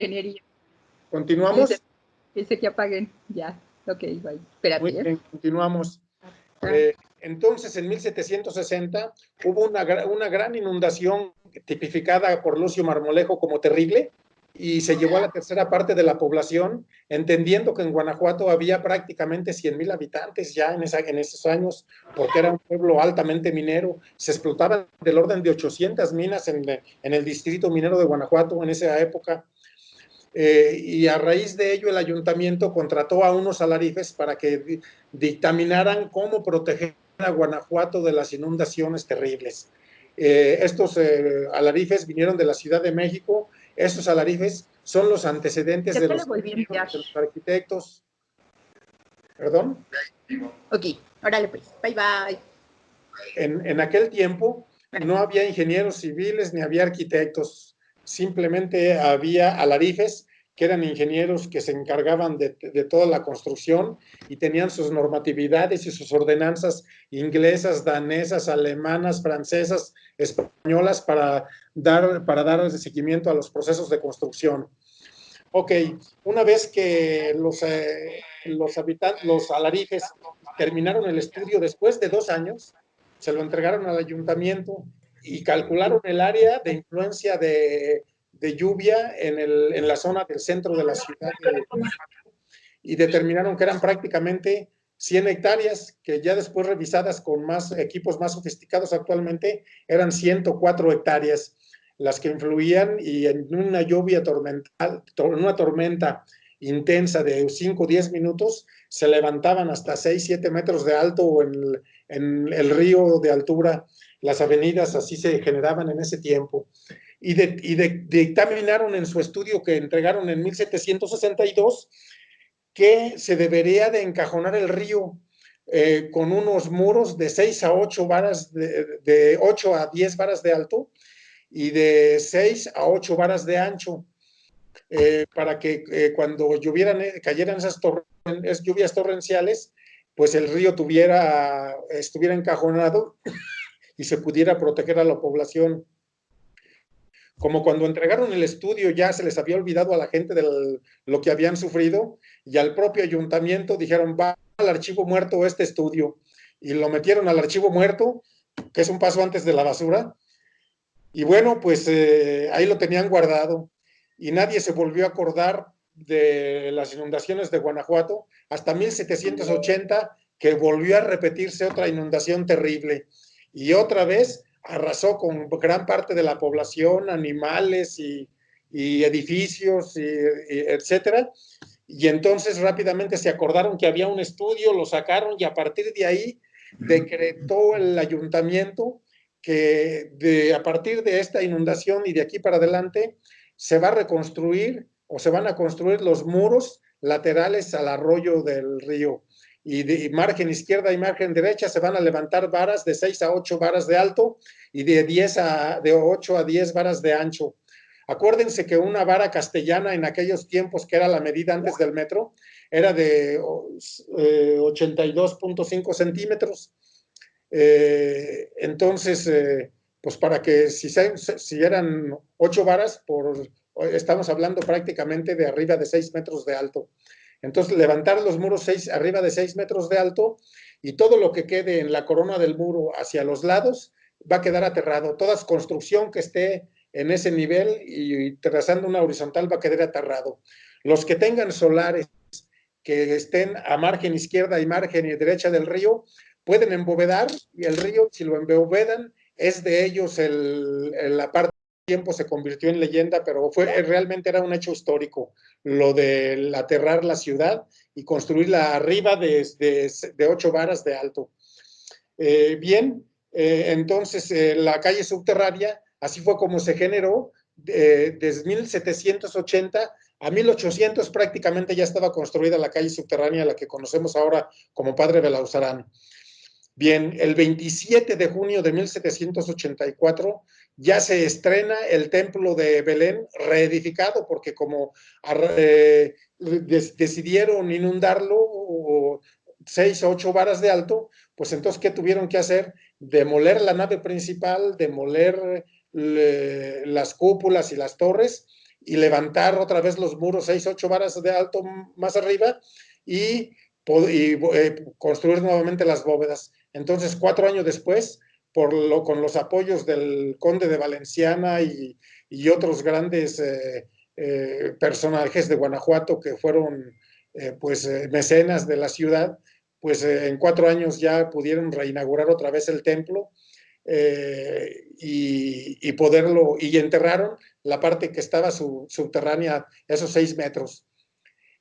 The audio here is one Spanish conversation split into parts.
ingeniería. ¿Continuamos? Dice que apaguen, ya. Ok, bye. Espérate. Muy bien, continuamos. Entonces, en 1760 hubo una gran inundación tipificada por Lucio Marmolejo como terrible y se llevó a la tercera parte de la población, entendiendo que en Guanajuato había prácticamente 100,000 habitantes ya en esos años, porque era un pueblo altamente minero. Se explotaban del orden de 800 minas en el distrito minero de Guanajuato en esa época. Y a raíz de ello el ayuntamiento contrató a unos alarifes para que dictaminaran cómo proteger a Guanajuato de las inundaciones terribles. Estos alarifes vinieron de la Ciudad de México. Estos alarifes son los antecedentes de los arquitectos. ¿Perdón? Ok, órale pues, bye bye. En aquel tiempo no había ingenieros civiles ni había arquitectos, simplemente había alarifes que eran ingenieros que se encargaban de toda la construcción y tenían sus normatividades y sus ordenanzas inglesas, danesas, alemanas, francesas, españolas para dar seguimiento a los procesos de construcción. Ok, una vez que los alarifes terminaron el estudio después de 2 años, se lo entregaron al ayuntamiento y calcularon el área de influencia de lluvia en la zona del centro de la ciudad y determinaron que eran prácticamente 100 hectáreas, que ya después revisadas con más equipos más sofisticados actualmente, eran 104 hectáreas las que influían, y en una lluvia tormental, una tormenta intensa de 5 o 10 minutos, se levantaban hasta 6, 7 metros de alto en el río de altura. Las avenidas así se generaban en ese tiempo. Y dictaminaron en su estudio que entregaron en 1762 que se debería de encajonar el río con unos muros de 6 a 8 varas, de 8 a 10 varas de alto y de 6 a 8 varas de ancho, para que cuando cayeran esas lluvias torrenciales, pues el río estuviera encajonado y se pudiera proteger a la población. Como cuando entregaron el estudio ya se les había olvidado a la gente de lo que habían sufrido, y al propio ayuntamiento dijeron: va al archivo muerto este estudio, y lo metieron al archivo muerto, que es un paso antes de la basura, y bueno, pues ahí lo tenían guardado, y nadie se volvió a acordar de las inundaciones de Guanajuato hasta 1780, que volvió a repetirse otra inundación terrible, y otra vez arrasó con gran parte de la población, animales y edificios, etcétera. Y entonces rápidamente se acordaron que había un estudio, lo sacaron, y a partir de ahí decretó el ayuntamiento que a partir de esta inundación y de aquí para adelante se va a reconstruir o se van a construir los muros laterales al arroyo del río. Y de margen izquierda y margen derecha se van a levantar varas de 6 a 8 varas de alto y de 8 a 10 varas de ancho. Acuérdense que una vara castellana en aquellos tiempos, que era la medida antes del metro, era de 82.5 centímetros. Entonces, pues para que si eran 8 varas, estamos hablando prácticamente de arriba de 6 metros de alto. Entonces, levantar los muros arriba de 6 metros de alto, y todo lo que quede en la corona del muro hacia los lados va a quedar aterrado. Toda construcción que esté en ese nivel y trazando una horizontal va a quedar aterrado. Los que tengan solares que estén a margen izquierda y margen derecha del río pueden embovedar, y el río, si lo embovedan, es de ellos. La parte del tiempo se convirtió en leyenda, pero realmente era un hecho histórico lo de aterrar la ciudad y construirla arriba de 8 varas de alto. Bien, entonces la calle subterránea, así fue como se generó. Desde 1780 a 1800 prácticamente ya estaba construida la calle subterránea, la que conocemos ahora como Padre Belauzarán. Bien, el 27 de junio de 1784 ya se estrena el templo de Belén reedificado, porque como decidieron inundarlo 6 o 8 varas de alto, pues entonces, ¿qué tuvieron que hacer? Demoler la nave principal, demoler las cúpulas y las torres, y levantar otra vez los muros 6, 8 varas de alto más arriba y construir nuevamente las bóvedas. Entonces, 4 años después, con los apoyos del conde de Valenciana y otros grandes personajes de Guanajuato que fueron mecenas de la ciudad, pues en 4 años ya pudieron reinaugurar otra vez el templo y poderlo, y enterraron la parte que estaba subterránea, esos 6 metros.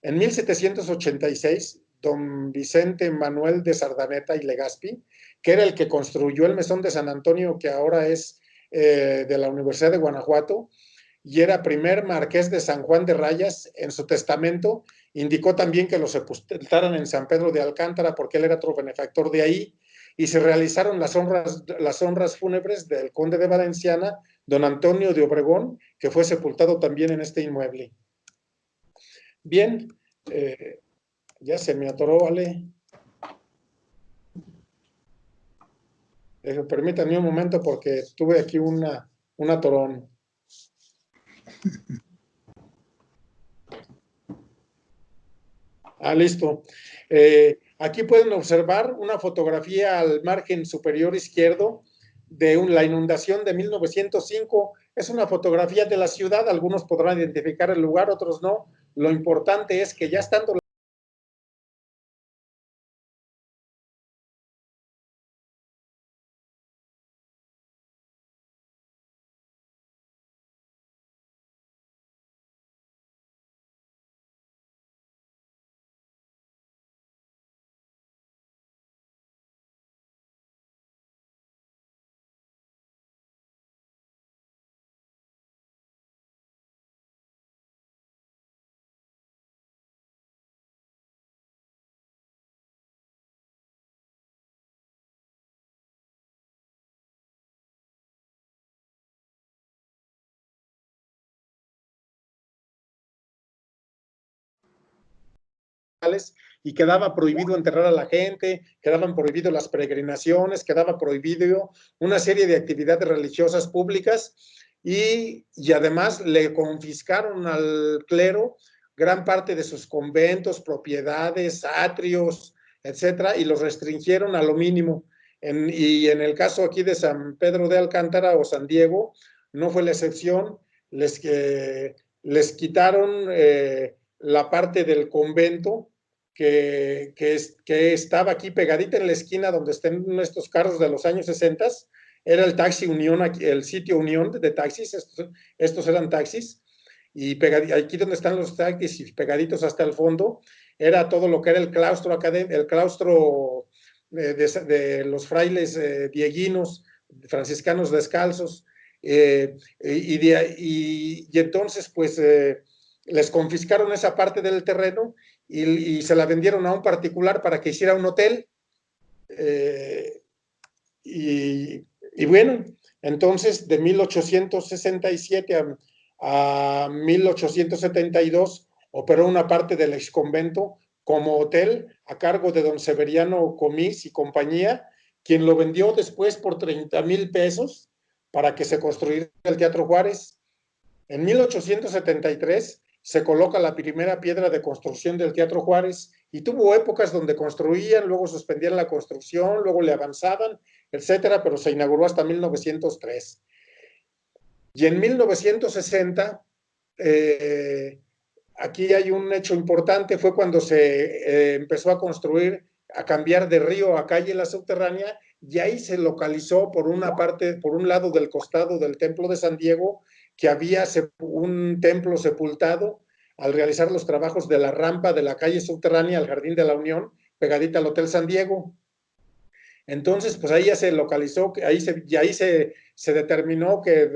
En 1786, don Vicente Manuel de Sardaneta y Legazpi, que era el que construyó el mesón de San Antonio, que ahora es de la Universidad de Guanajuato, y era primer marqués de San Juan de Rayas, en su testamento indicó también que lo sepultaran en San Pedro de Alcántara, porque él era otro benefactor de ahí, y se realizaron las honras fúnebres del conde de Valenciana, don Antonio de Obregón, que fue sepultado también en este inmueble. Bien, ya se me atoró, ¿vale? Permítanme un momento porque tuve aquí un atorón. Listo. Aquí pueden observar una fotografía al margen superior izquierdo de la inundación de 1905. Es una fotografía de la ciudad, algunos podrán identificar el lugar, otros no. Lo importante es que ya estando y quedaba prohibido enterrar a la gente, quedaban prohibidas las peregrinaciones, quedaba prohibido una serie de actividades religiosas públicas y además le confiscaron al clero gran parte de sus conventos, propiedades, atrios, etcétera, y los restringieron a lo mínimo. Y en el caso aquí de San Pedro de Alcántara o San Diego, no fue la excepción, les quitaron la parte del convento que estaba aquí pegadita en la esquina donde están estos carros de los años 60, era el Taxi Unión, el sitio Unión de taxis, estos eran taxis, y aquí donde están los taxis y pegaditos hasta el fondo, era todo lo que era el claustro académico, el claustro de los frailes dieguinos, franciscanos descalzos, y entonces pues les confiscaron esa parte del terreno y se la vendieron a un particular para que hiciera un hotel. Y bueno, entonces de 1867 a 1872 operó una parte del exconvento como hotel a cargo de don Severiano Comís y compañía, quien lo vendió después por 30,000 pesos para que se construyera el Teatro Juárez. En 1873 se coloca la primera piedra de construcción del Teatro Juárez y tuvo épocas donde construían, luego suspendían la construcción, luego le avanzaban, etcétera, pero se inauguró hasta 1903. Y en 1960, aquí hay un hecho importante, fue cuando se empezó a construir, a cambiar de río a calle la subterránea, y ahí se localizó por una parte, por un lado del costado del Templo de San Diego, que había un templo sepultado al realizar los trabajos de la rampa de la calle subterránea al Jardín de la Unión, pegadita al Hotel San Diego. Entonces, pues ahí ya se localizó, ahí se determinó que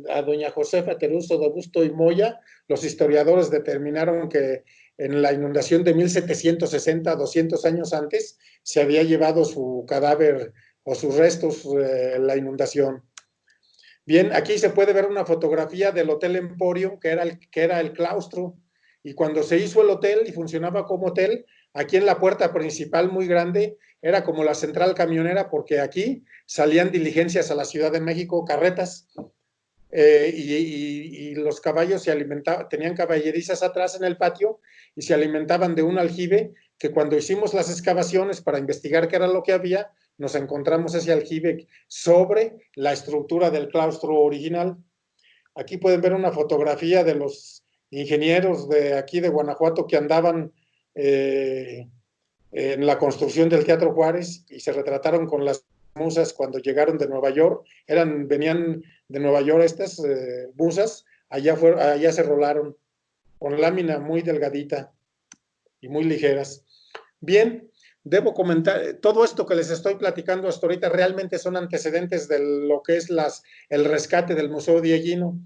a doña Josefa Teruso de Busto y Moya, los historiadores determinaron que en la inundación de 1760, 200 años antes, se había llevado su cadáver o sus restos la inundación. Bien, aquí se puede ver una fotografía del Hotel Emporium, que era el claustro, y cuando se hizo el hotel y funcionaba como hotel, aquí en la puerta principal muy grande, era como la central camionera, porque aquí salían diligencias a la Ciudad de México, carretas, y los caballos se alimentaban, tenían caballerizas atrás en el patio y se alimentaban de un aljibe que cuando hicimos las excavaciones para investigar qué era lo que había, nos encontramos ese aljibe sobre la estructura del claustro original. Aquí pueden ver una fotografía de los ingenieros de aquí de Guanajuato que andaban en la construcción del Teatro Juárez y se retrataron con las musas cuando llegaron de Nueva York. Venían de Nueva York estas musas, allá se rolaron con lámina muy delgadita y muy ligeras. Bien, debo comentar, todo esto que les estoy platicando hasta ahorita realmente son antecedentes de lo que es el rescate del Museo Dieguino,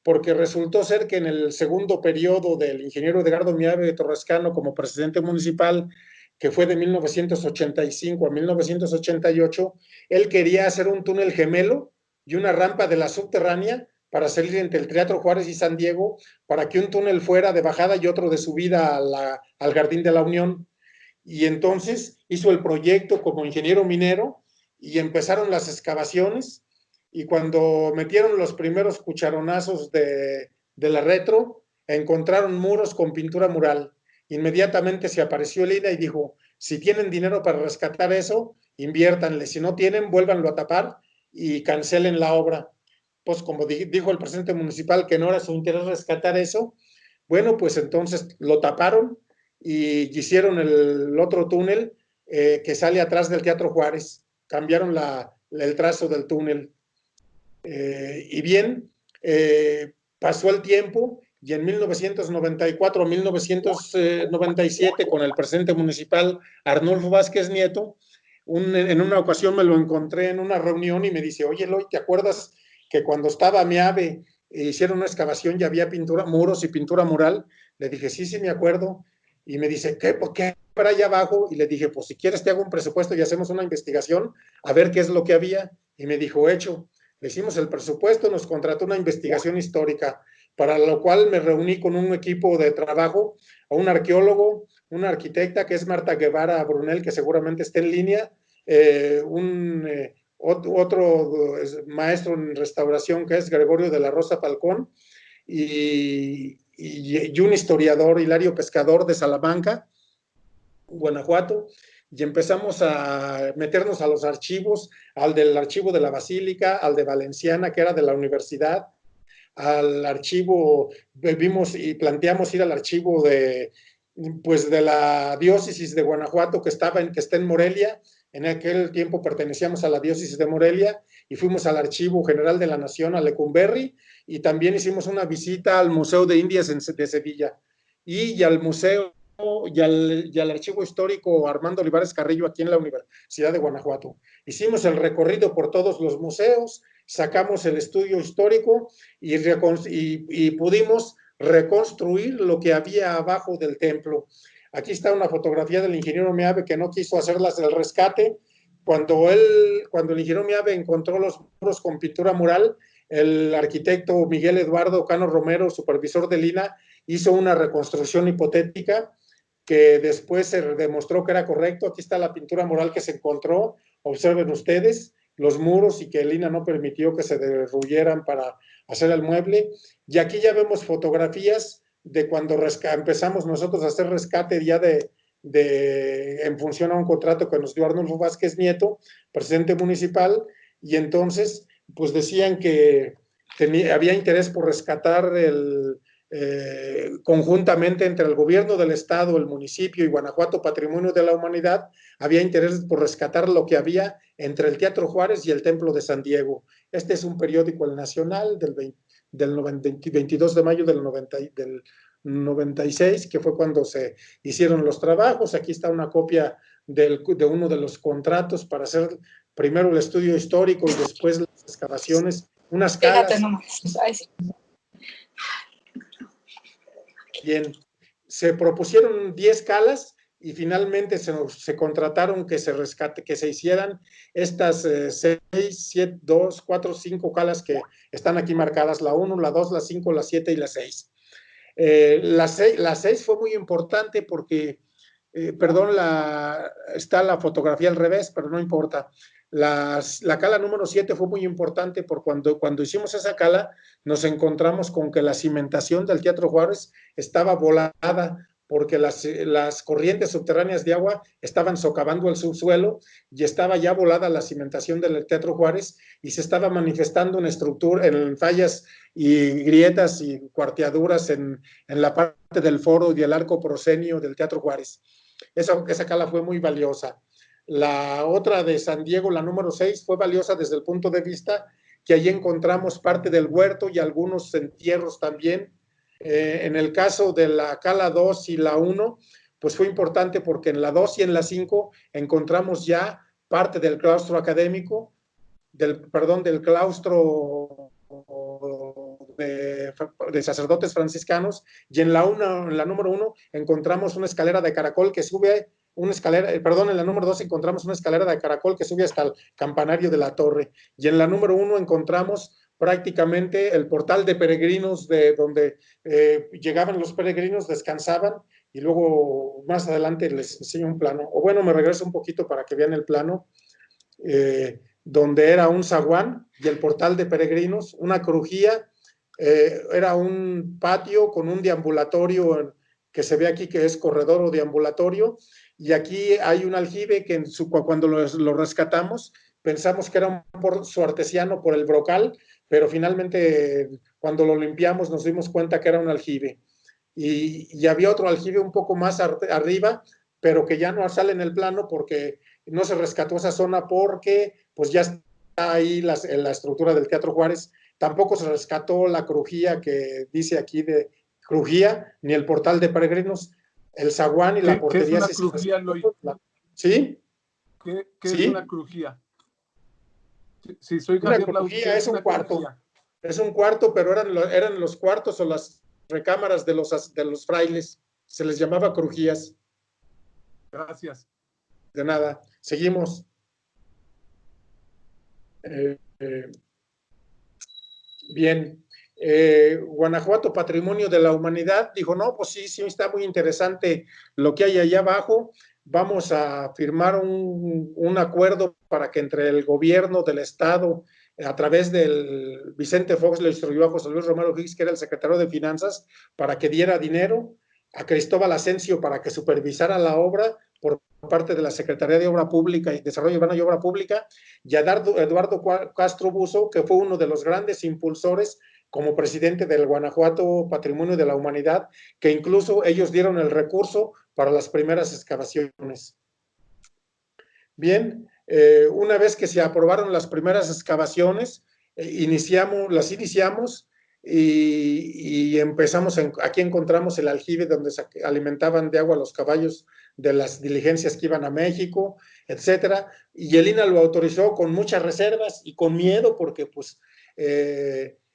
porque resultó ser que en el segundo periodo del ingeniero Edgardo Miave Torrescano como presidente municipal, que fue de 1985 a 1988, él quería hacer un túnel gemelo y una rampa de la subterránea para salir entre el Teatro Juárez y San Diego, para que un túnel fuera de bajada y otro de subida al Jardín de la Unión. Y entonces hizo el proyecto como ingeniero minero y empezaron las excavaciones y cuando metieron los primeros cucharonazos de la retro, encontraron muros con pintura mural. Inmediatamente se apareció el INA y dijo, si tienen dinero para rescatar eso, inviértanle, si no tienen, vuélvanlo a tapar y cancelen la obra. Pues como dijo el presidente municipal que no era su interés rescatar eso, bueno, pues entonces lo taparon y hicieron el otro túnel que sale atrás del Teatro Juárez. Cambiaron el trazo del túnel. Y bien, pasó el tiempo y en 1994, 1997, con el presidente municipal Arnulfo Vázquez Nieto, en una ocasión me lo encontré en una reunión y me dice, oye, Eloy, ¿te acuerdas que cuando estaba Miave hicieron una excavación y había pintura, muros y pintura mural? Le dije, sí, sí, me acuerdo. Y me dice, ¿por qué para allá abajo? Y le dije, pues si quieres te hago un presupuesto y hacemos una investigación a ver qué es lo que había. Y me dijo, hecho. Le hicimos el presupuesto, nos contrató una investigación histórica, para lo cual me reuní con un equipo de trabajo, a un arqueólogo, una arquitecta que es Marta Guevara Brunel, que seguramente está en línea, otro maestro en restauración que es Gregorio de la Rosa Falcón, y un historiador, Hilario Pescador de Salamanca, Guanajuato, y empezamos a meternos a los archivos, al del archivo de la Basílica, al de Valenciana, que era de la universidad, al archivo, vimos y planteamos ir al archivo pues de la diócesis de Guanajuato que está en Morelia. En aquel tiempo pertenecíamos a la diócesis de Morelia y fuimos al Archivo General de la Nación, a Lecumberri, y también hicimos una visita al Museo de Indias de Sevilla y al Museo y al Archivo Histórico Armando Olivares Carrillo aquí en la Universidad de Guanajuato. Hicimos el recorrido por todos los museos, sacamos el estudio histórico y pudimos reconstruir lo que había abajo del templo. Aquí está una fotografía del ingeniero Miave que no quiso hacerlas del rescate. Cuando el ingeniero Miave encontró los muros con pintura mural, el arquitecto Miguel Eduardo Cano Romero, supervisor del INA, hizo una reconstrucción hipotética que después se demostró que era correcto. Aquí está la pintura mural que se encontró. Observen ustedes los muros y que el INA no permitió que se derruyeran para hacer el mueble. Y aquí ya vemos fotografías de cuando empezamos nosotros a hacer rescate ya en función a un contrato que nos dio Arnulfo Vázquez Nieto, presidente municipal, y entonces pues decían que había interés por rescatar conjuntamente entre el gobierno del estado, el municipio y Guanajuato Patrimonio de la Humanidad, había interés por rescatar lo que había entre el Teatro Juárez y el Templo de San Diego. Este es un periódico, El Nacional, del 22 de mayo del 96, que fue cuando se hicieron los trabajos. Aquí está una copia de uno de los contratos para hacer primero el estudio histórico y después las excavaciones, unas calas. Fíjate nomás. Ay, sí. Bien, se propusieron 10 calas y finalmente se contrataron que se hicieran estas 6, 7, 2, 4, 5 calas que están aquí marcadas, la 1, la 2, la 5, la 7 y la 6. La 6 fue muy importante porque, perdón, está la fotografía al revés, pero no importa. La cala número 7 fue muy importante porque cuando hicimos esa cala nos encontramos con que la cimentación del Teatro Juárez estaba volada porque las corrientes subterráneas de agua estaban socavando el subsuelo y estaba ya volada la cimentación del Teatro Juárez y se estaba manifestando en fallas y grietas y cuarteaduras en la parte del foro y el arco proscenio del Teatro Juárez. Esa cala fue muy valiosa. La otra de San Diego, la número 6, fue valiosa desde el punto de vista que allí encontramos parte del huerto y algunos entierros también. En el caso de la cala 2 y la 1, pues fue importante porque en la 2 y en la 5 encontramos ya parte del claustro académico, del claustro de sacerdotes franciscanos, y en la número 1 encontramos una escalera de caracol que sube en la número 2 encontramos una escalera de caracol que sube hasta el campanario de la torre, y en la número 1 encontramos prácticamente el portal de peregrinos de donde llegaban los peregrinos, descansaban, y luego más adelante les enseño un plano, o bueno, me regreso un poquito para que vean el plano, donde era un zaguán y el portal de peregrinos, una crujía, era un patio con un deambulatorio que se ve aquí que es corredor o deambulatorio, y aquí hay un aljibe que cuando lo rescatamos pensamos que era un pozo artesiano por el brocal, pero finalmente cuando lo limpiamos nos dimos cuenta que era un aljibe. Y había otro aljibe un poco más arriba, pero que ya no sale en el plano porque no se rescató esa zona porque pues ya está ahí la estructura del Teatro Juárez. Tampoco se rescató la crujía que dice aquí de crujía, ni el portal de peregrinos, el zaguán y la portería. ¿Qué es una crujía, Eloy? ¿Sí? ¿Qué ¿Sí? es una crujía? Sí, soy una Javier Laud, crujía es un cuarto. Crujía? Es un cuarto, pero eran los cuartos o las recámaras de los frailes. Se les llamaba crujías. Gracias. De nada. Seguimos. Bien. Guanajuato, Patrimonio de la Humanidad, dijo, no, pues sí, está muy interesante lo que hay allá abajo. Vamos a firmar un acuerdo para que entre el gobierno del estado, a través del Vicente Fox, le instruyó a José Luis Romero Hicks, que era el secretario de Finanzas, para que diera dinero, a Cristóbal Asensio para que supervisara la obra por parte de la Secretaría de Obra Pública y Desarrollo Urbano y Obra Pública, y a Eduardo Castro Buzo, que fue uno de los grandes impulsores como presidente del Guanajuato Patrimonio de la Humanidad, que incluso ellos dieron el recurso para las primeras excavaciones. Bien, una vez que se aprobaron las primeras excavaciones, las iniciamos y empezamos, aquí encontramos el aljibe donde se alimentaban de agua los caballos de las diligencias que iban a México, etcétera, y el INAH lo autorizó con muchas reservas y con miedo, porque pues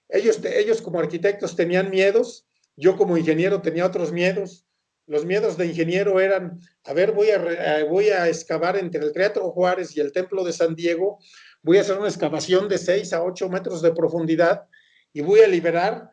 ellos como arquitectos tenían miedos, yo como ingeniero tenía otros miedos. Los miedos de ingeniero eran, a ver, voy a excavar entre el Teatro Juárez y el Templo de San Diego, voy a hacer una excavación de 6 a 8 metros de profundidad y voy a liberar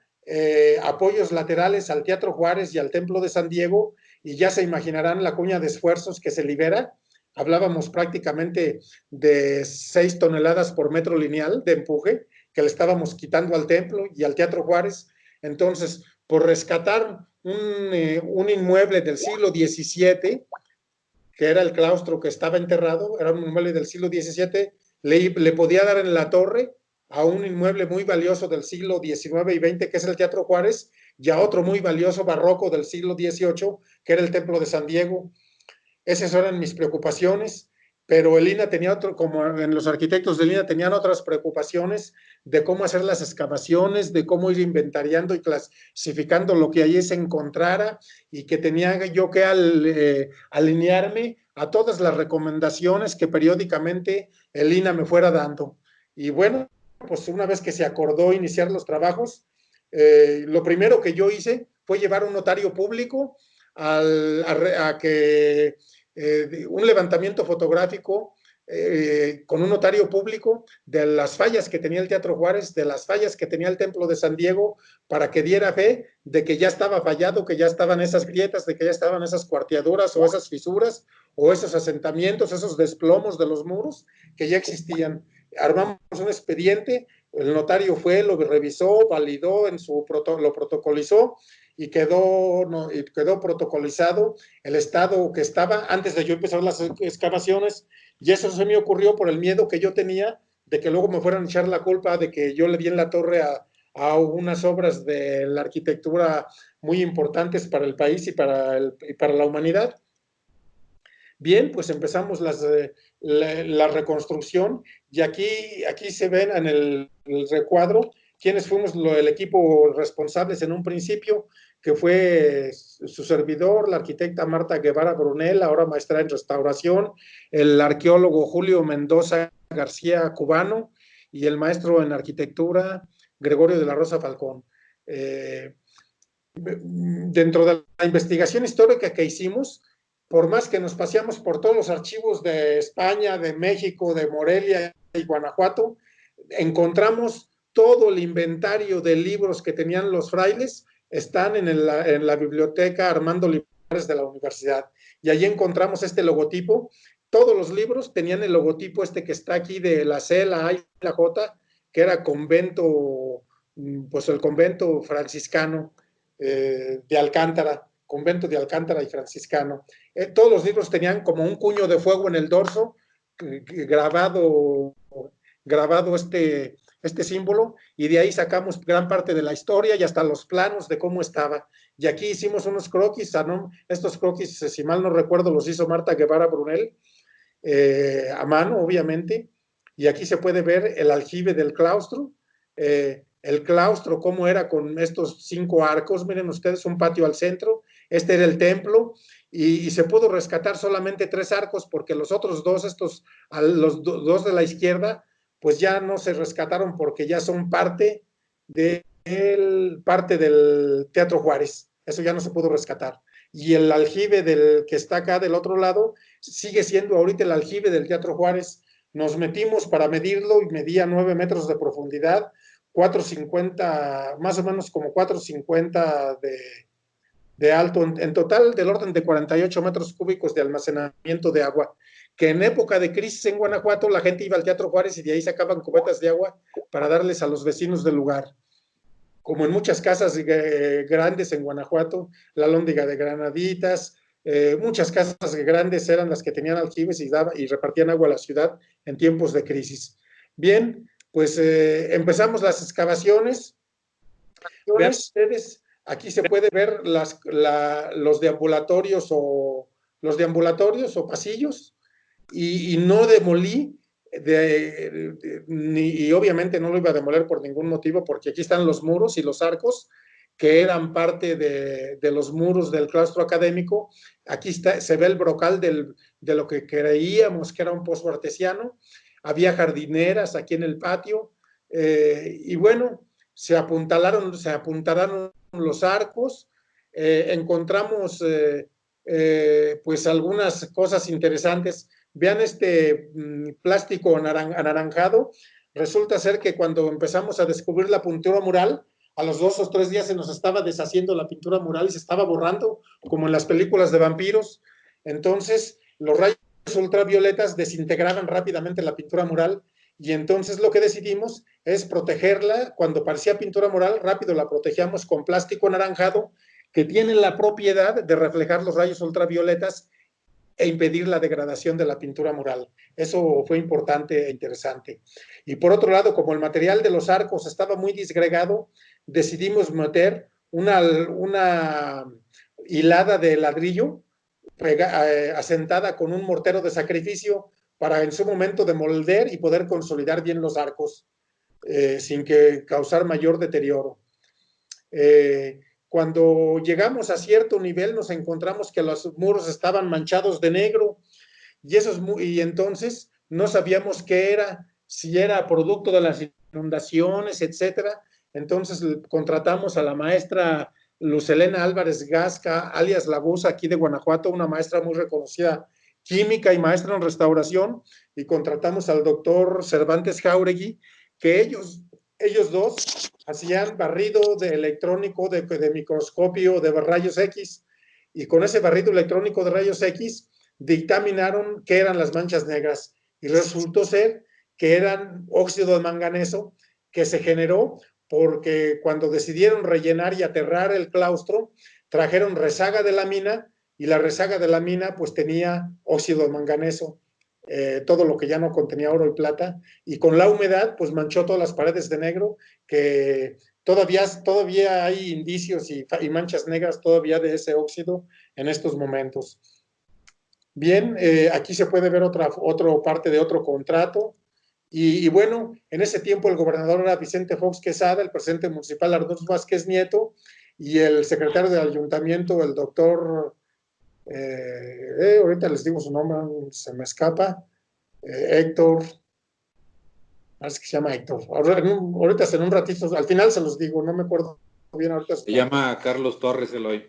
apoyos laterales al Teatro Juárez y al Templo de San Diego, y ya se imaginarán la cuña de esfuerzos que se libera. Hablábamos prácticamente de 6 toneladas por metro lineal de empuje que le estábamos quitando al templo y al Teatro Juárez. Entonces, por rescatar un inmueble del siglo XVII, que era el claustro que estaba enterrado, era un inmueble del siglo XVII, le podía dar en la torre a un inmueble muy valioso del siglo XIX y XX, que es el Teatro Juárez, y a otro muy valioso barroco del siglo XVIII, que era el Templo de San Diego. Esas eran mis preocupaciones, pero el INAH tenía como en los arquitectos del INAH tenían otras preocupaciones de cómo hacer las excavaciones, de cómo ir inventariando y clasificando lo que allí se encontrara, y que tenía yo que alinearme a todas las recomendaciones que periódicamente el INAH me fuera dando. Y bueno, pues una vez que se acordó iniciar los trabajos, lo primero que yo hice fue llevar un notario público a que un levantamiento fotográfico con un notario público de las fallas que tenía el Teatro Juárez, de las fallas que tenía el Templo de San Diego, para que diera fe de que ya estaba fallado, que ya estaban esas grietas, de que ya estaban esas cuarteaduras o esas fisuras o esos asentamientos, esos desplomos de los muros que ya existían. Armamos un expediente, el notario fue, lo revisó, validó, lo protocolizó y quedó protocolizado el estado que estaba antes de yo empezar las excavaciones. Y eso se me ocurrió por el miedo que yo tenía de que luego me fueran a echar la culpa de que yo le di en la torre a unas obras de la arquitectura muy importantes para el país y para la humanidad. Bien, pues empezamos la reconstrucción y aquí se ven en el recuadro quiénes fuimos el equipo responsables en un principio, que fue su servidor, la arquitecta Marta Guevara Brunel, ahora maestra en restauración, el arqueólogo Julio Mendoza García Cubano y el maestro en arquitectura Gregorio de la Rosa Falcón. Dentro de la investigación histórica que hicimos, por más que nos paseamos por todos los archivos de España, de México, de Morelia y Guanajuato, encontramos todo el inventario de libros que tenían los frailes, están en la biblioteca Armando Olivares de la universidad. Y allí encontramos este logotipo. Todos los libros tenían el logotipo este que está aquí de la C, la A y la J, que era convento, pues el convento franciscano de Alcántara, convento de Alcántara y franciscano. Todos los libros tenían como un cuño de fuego en el dorso, grabado este símbolo, y de ahí sacamos gran parte de la historia y hasta los planos de cómo estaba. Y aquí hicimos unos croquis, ¿no? Estos croquis, si mal no recuerdo, los hizo Marta Guevara Brunel, a mano, obviamente, y aquí se puede ver el aljibe del claustro, el claustro, cómo era con estos 5 arcos, miren ustedes, un patio al centro, este era el templo, y se pudo rescatar solamente 3 arcos, porque los otros 2, los 2 de la izquierda, pues ya no se rescataron porque ya son parte del Teatro Juárez, eso ya no se pudo rescatar. Y el aljibe que está acá del otro lado, sigue siendo ahorita el aljibe del Teatro Juárez. Nos metimos para medirlo y medía 9 metros de profundidad, 4.50, más o menos como 4.50 de alto, en total del orden de 48 metros cúbicos de almacenamiento de agua, que en época de crisis en Guanajuato la gente iba al Teatro Juárez y de ahí sacaban cubetas de agua para darles a los vecinos del lugar. Como en muchas casas grandes en Guanajuato, la Lóndiga de Granaditas, muchas casas grandes eran las que tenían aljibes y repartían agua a la ciudad en tiempos de crisis. Bien, pues empezamos las excavaciones. Vean ustedes, aquí se puede ver los deambulatorios o pasillos, y no demolí, y obviamente no lo iba a demoler por ningún motivo, porque aquí están los muros y los arcos que eran parte de los muros del claustro académico. Aquí se ve el brocal de lo que creíamos que era un pozo artesiano. Había jardineras aquí en el patio, y bueno, se apuntalaron los arcos, encontramos pues algunas cosas interesantes. Vean este plástico anaranjado. Resulta ser que cuando empezamos a descubrir la pintura mural, a los 2 o 3 días se nos estaba deshaciendo la pintura mural y se estaba borrando, como en las películas de vampiros. Entonces, los rayos ultravioletas desintegraban rápidamente la pintura mural, y entonces lo que decidimos es protegerla. Cuando parecía pintura mural, rápido la protegíamos con plástico anaranjado, que tiene la propiedad de reflejar los rayos ultravioletas e impedir la degradación de la pintura mural. Eso fue importante e interesante. Y por otro lado, como el material de los arcos estaba muy disgregado, decidimos meter una hilada de ladrillo asentada con un mortero de sacrificio para en su momento demolder y poder consolidar bien los arcos sin que causar mayor deterioro. Cuando llegamos a cierto nivel nos encontramos que los muros estaban manchados de negro, y entonces no sabíamos qué era, si era producto de las inundaciones, etcétera. Entonces contratamos a la maestra Luz Helena Álvarez Gasca, alias La Busa, aquí de Guanajuato, una maestra muy reconocida química y maestra en restauración, y contratamos al doctor Cervantes Jauregui, que ellos dos hacían barrido de electrónico, de microscopio, de rayos X, y con ese barrido electrónico de rayos X dictaminaron qué eran las manchas negras, y resultó ser que eran óxido de manganeso que se generó porque cuando decidieron rellenar y aterrar el claustro, trajeron rezaga de la mina, y la rezaga de la mina pues tenía óxido de manganeso, todo lo que ya no contenía oro y plata, y con la humedad pues manchó todas las paredes de negro, que todavía hay indicios y manchas negras todavía de ese óxido en estos momentos. Bien, aquí se puede ver otra parte de otro contrato. Y bueno, en ese tiempo el gobernador era Vicente Fox Quesada, el presidente municipal Arnulfo Vázquez Nieto, y el secretario del ayuntamiento, el doctor, ahorita les digo su nombre, se me escapa, Héctor, parece que se llama Héctor. Ahorita en un ratito, al final se los digo, no me acuerdo bien ahorita. Se llama Carlos Torres Eloy.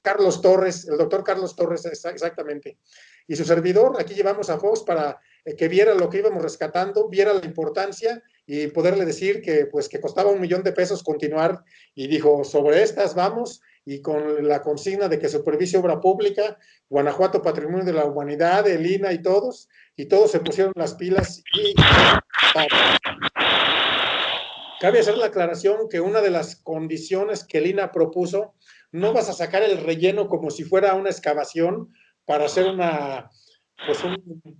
Carlos Torres, el doctor Carlos Torres, exactamente. Y su servidor, aquí llevamos a Fox para que viera lo que íbamos rescatando, viera la importancia y poderle decir que, pues, que costaba $1 millón continuar, y dijo, sobre estas vamos, y con la consigna de que supervise obra pública, Guanajuato Patrimonio de la Humanidad, el INA y todos se pusieron las pilas. Y cabe hacer la aclaración que una de las condiciones que el INA propuso, no vas a sacar el relleno como si fuera una excavación para hacer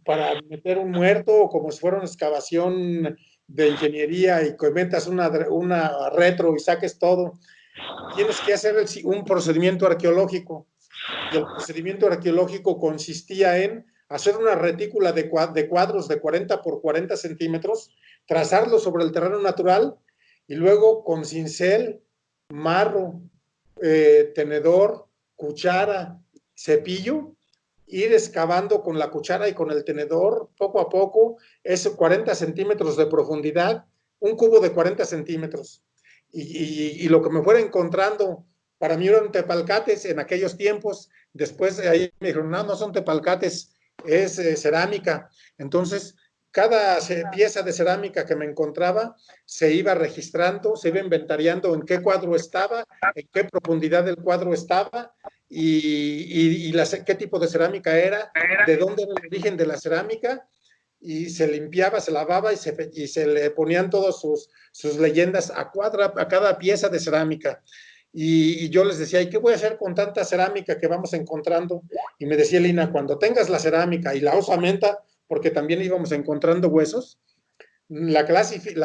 para meter un muerto, o como si fuera una excavación de ingeniería y que metas una retro y saques todo. Tienes que hacer un procedimiento arqueológico, y el procedimiento arqueológico consistía en hacer una retícula de cuadros de 40 por 40 centímetros, trazarlo sobre el terreno natural, y luego con cincel, marro, tenedor, cuchara, cepillo, ir excavando con la cuchara y con el tenedor poco a poco, esos 40 centímetros de profundidad, un cubo de 40 centímetros. Y lo que me fuera encontrando, para mí eran tepalcates en aquellos tiempos. Después de ahí me dijeron, no son tepalcates, es cerámica. Entonces, cada pieza de cerámica que me encontraba se iba registrando, se iba inventariando en qué cuadro estaba, en qué profundidad del cuadro estaba, y qué tipo de cerámica era, de dónde era el origen de la cerámica, y se limpiaba, se lavaba, y se le ponían todas sus leyendas a cada pieza de cerámica. Y yo les decía, ¿y qué voy a hacer con tanta cerámica que vamos encontrando? Y me decía Lina, cuando tengas la cerámica y la osamenta, porque también íbamos encontrando huesos, la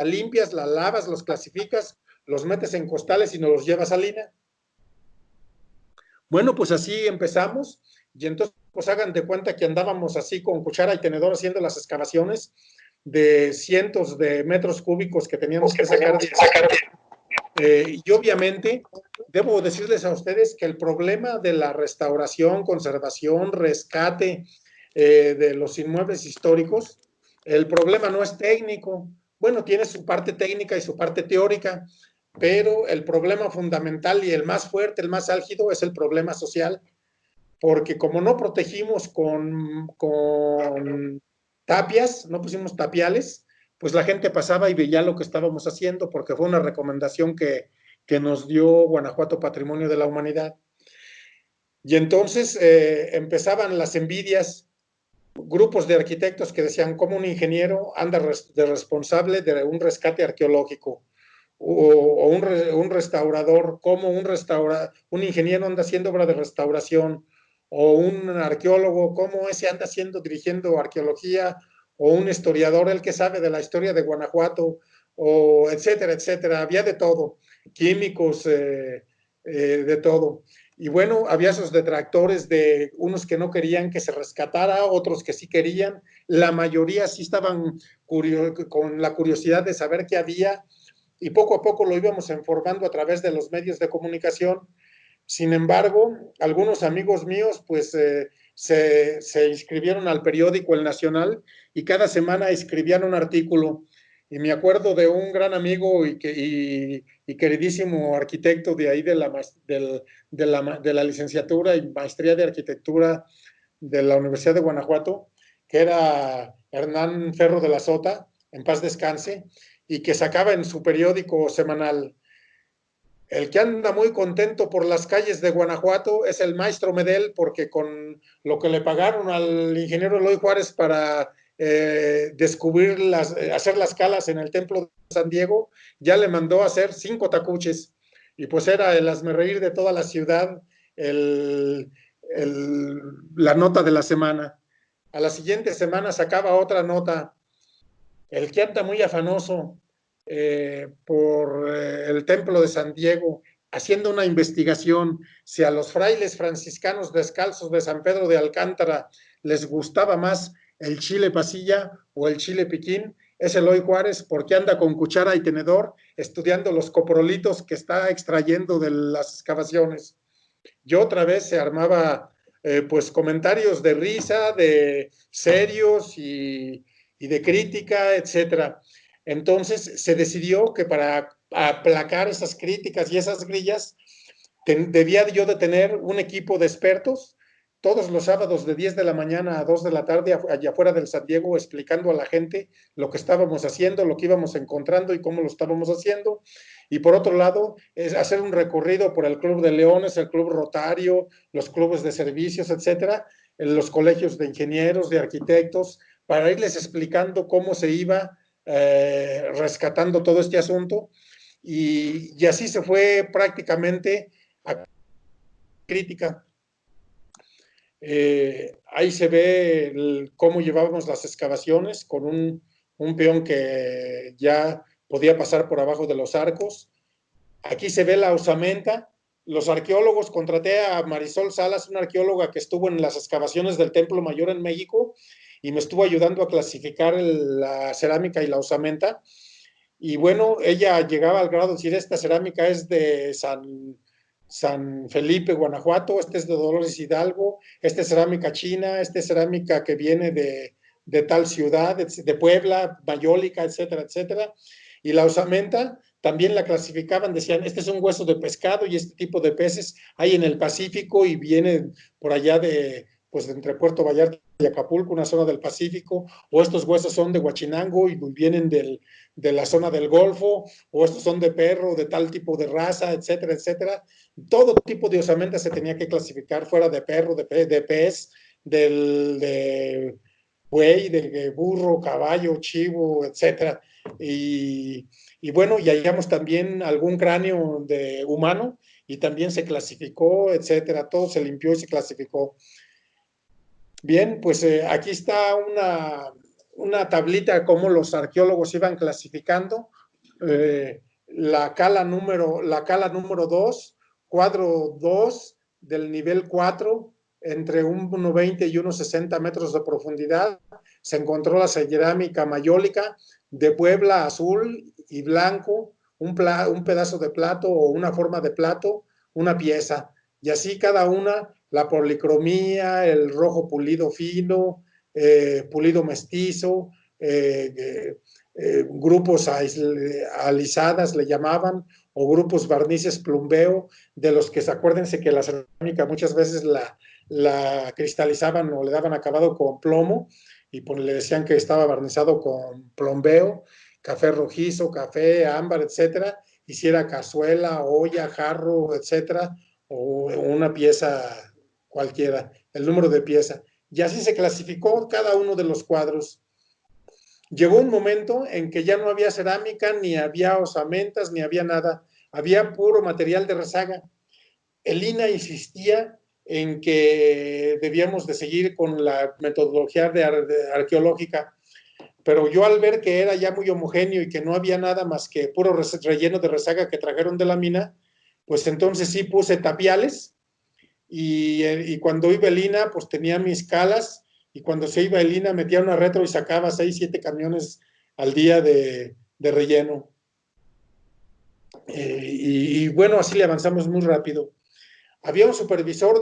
limpias, la lavas, los clasificas, los metes en costales y nos los llevas a Lina. Bueno, pues así empezamos, y entonces pues hagan de cuenta que andábamos así con cuchara y tenedor haciendo las excavaciones de cientos de metros cúbicos que teníamos que sacar. Y obviamente debo decirles a ustedes que el problema de la restauración, conservación, rescate de los inmuebles históricos, el problema no es técnico. Bueno, tiene su parte técnica y su parte teórica, pero el problema fundamental y el más fuerte, el más álgido, es el problema social, porque como no protegimos con tapias, no pusimos tapiales, pues la gente pasaba y veía lo que estábamos haciendo, porque fue una recomendación que nos dio Guanajuato Patrimonio de la Humanidad. Y entonces empezaban las envidias, grupos de arquitectos que decían, ¿cómo un ingeniero anda de responsable de un rescate arqueológico? O un restaurador, ¿cómo un ingeniero anda haciendo obra de restauración? O un arqueólogo, ¿cómo ese anda dirigiendo arqueología? O un historiador, el que sabe de la historia de Guanajuato, o etcétera, etcétera. Había de todo, químicos, de todo. Y bueno, había esos detractores, de unos que no querían que se rescatara, otros que sí querían. La mayoría sí estaban con la curiosidad de saber qué había, y poco a poco lo íbamos informando a través de los medios de comunicación. Sin embargo, algunos amigos míos pues se inscribieron al periódico El Nacional, y cada semana escribían un artículo. Y me acuerdo de un gran amigo y queridísimo arquitecto de ahí de la licenciatura y maestría de arquitectura, de la Universidad de Guanajuato, que era Hernán Ferro de la Sota, en paz descanse, y que sacaba en su periódico semanal: el que anda muy contento por las calles de Guanajuato es el maestro Medel, porque con lo que le pagaron al ingeniero Eloy Juárez para descubrir hacer las calas en el templo de San Diego, ya le mandó a hacer 5 tacuches. Y pues era el hazmerreír de toda la ciudad, la nota de la semana. A la siguiente semana sacaba otra nota: el que anda muy afanoso por el templo de San Diego, haciendo una investigación si a los frailes franciscanos descalzos de San Pedro de Alcántara les gustaba más el chile pasilla o el chile piquín, es Eloy Juárez, porque anda con cuchara y tenedor estudiando los coprolitos que está extrayendo de las excavaciones. Yo otra vez se armaba pues comentarios de risa, de serios y de crítica, etcétera. Entonces se decidió que para aplacar esas críticas y esas grillas, debía yo de tener un equipo de expertos todos los sábados de 10 de la mañana a 2 de la tarde allá afuera del San Diego, explicando a la gente lo que estábamos haciendo, lo que íbamos encontrando y cómo lo estábamos haciendo. Y por otro lado, es hacer un recorrido por el Club de Leones, el Club Rotario, los clubes de servicios, etcétera, en los colegios de ingenieros, de arquitectos, para irles explicando cómo se iba rescatando todo este asunto. Y así se fue prácticamente a crítica. Ahí se ve cómo llevábamos las excavaciones con un peón que ya podía pasar por abajo de los arcos. Aquí se ve la osamenta. Los arqueólogos, contraté a Marisol Salas, una arqueóloga que estuvo en las excavaciones del Templo Mayor en México y me estuvo ayudando a clasificar la cerámica y la osamenta. Y bueno, ella llegaba al grado de decir: esta cerámica es de San Felipe, Guanajuato, este es de Dolores Hidalgo, esta es cerámica china, esta es cerámica que viene de tal ciudad, de Puebla, Mayólica, etcétera, etcétera. Y la osamenta también la clasificaban, decían: este es un hueso de pescado y este tipo de peces hay en el Pacífico y viene por allá pues entre Puerto Vallarta y Acapulco, una zona del Pacífico, o estos huesos son de Huachinango y vienen de la zona del Golfo, o estos son de perro, de tal tipo de raza, etcétera, etcétera. Todo tipo de osamenta se tenía que clasificar, fuera de perro, de pez, de buey, de burro, caballo, chivo, etcétera. Y bueno, y hallamos también algún cráneo de humano y también se clasificó, etcétera. Todo se limpió y se clasificó. Bien, pues aquí está una tablita cómo los arqueólogos iban clasificando. La cala número 2, cuadro 2 del nivel 4, entre 1,20 y 1,60 metros de profundidad, se encontró la cerámica mayólica de Puebla, azul y blanco, un pedazo de plato o una forma de plato, una pieza. Y así cada una, la policromía, el rojo pulido fino, pulido mestizo, grupos alisadas le llamaban, o grupos barnices plumbeo, de los que acuérdense que la cerámica muchas veces la cristalizaban o le daban acabado con plomo y pues le decían que estaba barnizado con plombeo, café rojizo, café, ámbar, etcétera, y si era cazuela, olla, jarro, etcétera, o una pieza cualquiera, el número de pieza. Y así se clasificó cada uno de los cuadros. Llegó un momento en que ya no había cerámica, ni había osamentas, ni había nada. Había puro material de rezaga. El INAH insistía en que debíamos de seguir con la metodología arqueológica, pero yo al ver que era ya muy homogéneo y que no había nada más que puro relleno de rezaga que trajeron de la mina, pues entonces sí puse tapiales y cuando iba el INAH pues tenía mis calas y cuando se iba el INAH metía una retro y sacaba 6, 7 camiones al día de relleno. Y bueno, así le avanzamos muy rápido. Había un supervisor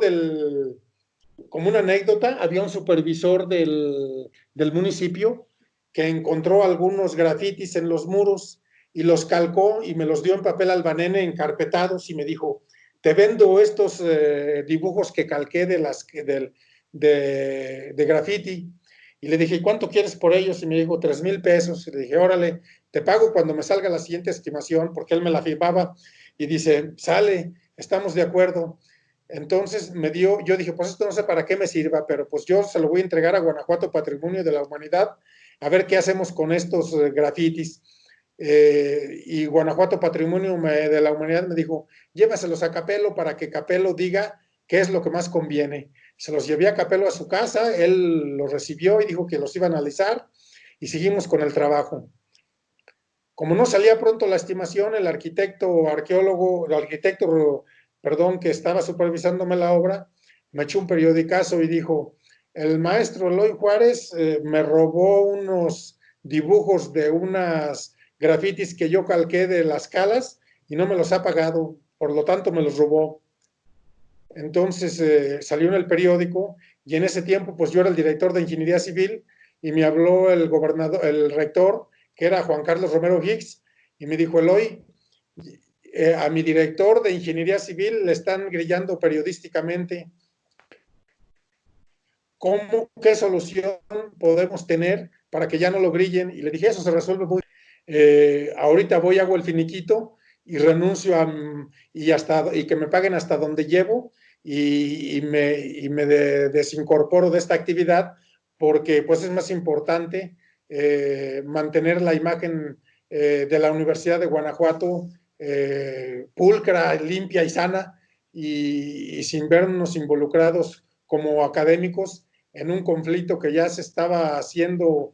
como una anécdota, había un supervisor del municipio que encontró algunos grafitis en los muros y los calcó y me los dio en papel albanene encarpetados y me dijo: te vendo estos dibujos que calqué de graffiti. Y le dije, ¿cuánto quieres por ellos? Y me dijo, 3,000 pesos. Y le dije, órale, te pago cuando me salga la siguiente estimación, porque él me la firmaba. Y dice, sale, estamos de acuerdo. Entonces me dio, yo dije, pues esto no sé para qué me sirva, pero pues yo se lo voy a entregar a Guanajuato Patrimonio de la Humanidad, a ver qué hacemos con estos grafitis. Y Guanajuato Patrimonio de la Humanidad me dijo, llévaselos a Capello para que Capello diga qué es lo que más conviene. Se los llevé a Capello a su casa, él los recibió y dijo que los iba a analizar y seguimos con el trabajo. Como no salía pronto la estimación, el arquitecto, perdón, que estaba supervisándome la obra, me echó un periodicazo y dijo, el maestro Eloy Juárez me robó unos dibujos de unas grafitis que yo calqué de las calas y no me los ha pagado, por lo tanto me los robó. Entonces salió en el periódico y en ese tiempo pues yo era el director de Ingeniería Civil y me habló el rector, que era Juan Carlos Romero Hicks, y me dijo, Eloy, a mi director de Ingeniería Civil le están grillando periodísticamente. ¿Qué solución podemos tener para que ya no lo grillen? Y le dije, eso se resuelve muy ahorita hago el finiquito y renuncio y que me paguen hasta donde llevo y me desincorporo de esta actividad porque pues es más importante mantener la imagen de la Universidad de Guanajuato pulcra, limpia y sana y sin vernos involucrados como académicos en un conflicto que ya se estaba haciendo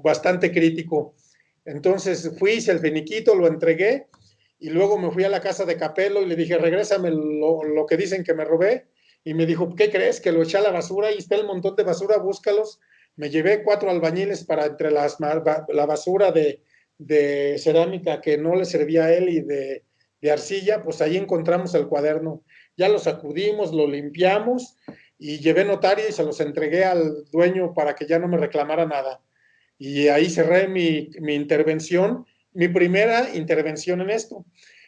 bastante crítico. Entonces fui, hice el finiquito, lo entregué y luego me fui a la casa de Capello y le dije, regrésame lo que dicen que me robé. Y me dijo, ¿qué crees? Que lo eché a la basura y está el montón de basura, búscalos. Me llevé 4 albañiles para entre la basura de cerámica que no le servía a él y de arcilla, pues ahí encontramos el cuaderno. Ya lo sacudimos, lo limpiamos y llevé notario y se los entregué al dueño para que ya no me reclamara nada. Y ahí cerré mi intervención, mi primera intervención en esto.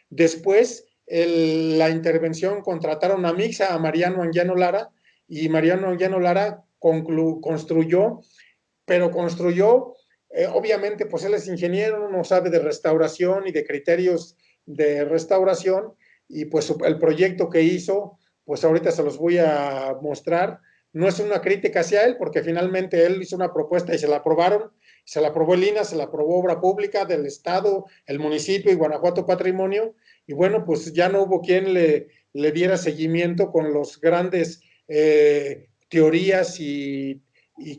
Después, la intervención contrataron a Mixa, a Mariano Anguiano Lara, y Mariano Anguiano Lara construyó, pero construyó, obviamente, pues él es ingeniero, no sabe de restauración y de criterios de restauración, y pues el proyecto que hizo, pues ahorita se los voy a mostrar. No es una crítica hacia él, porque finalmente él hizo una propuesta y se la aprobaron, se la aprobó el INAH, se la aprobó Obra Pública del Estado, el municipio y Guanajuato Patrimonio, y bueno, pues ya no hubo quien le diera seguimiento con los grandes teorías y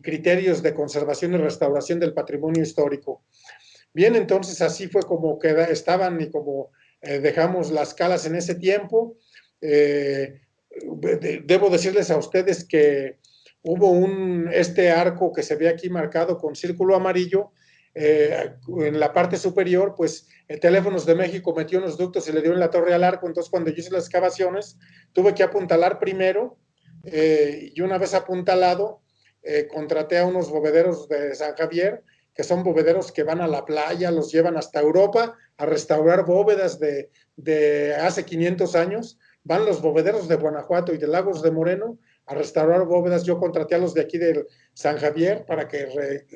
criterios de conservación y restauración del patrimonio histórico. Bien, entonces así fue como estaban y como dejamos las calas en ese tiempo. Debo decirles a ustedes que hubo este arco que se ve aquí marcado con círculo amarillo, en la parte superior, pues Teléfonos de México metió unos ductos y le dio en la torre al arco. Entonces cuando yo hice las excavaciones tuve que apuntalar primero, y una vez apuntalado contraté a unos bovederos de San Javier, que son bovederos que van a la playa, los llevan hasta Europa a restaurar bóvedas de hace 500 años. Van los bovederos de Guanajuato y de Lagos de Moreno a restaurar bóvedas. Yo contraté a los de aquí de San Javier para que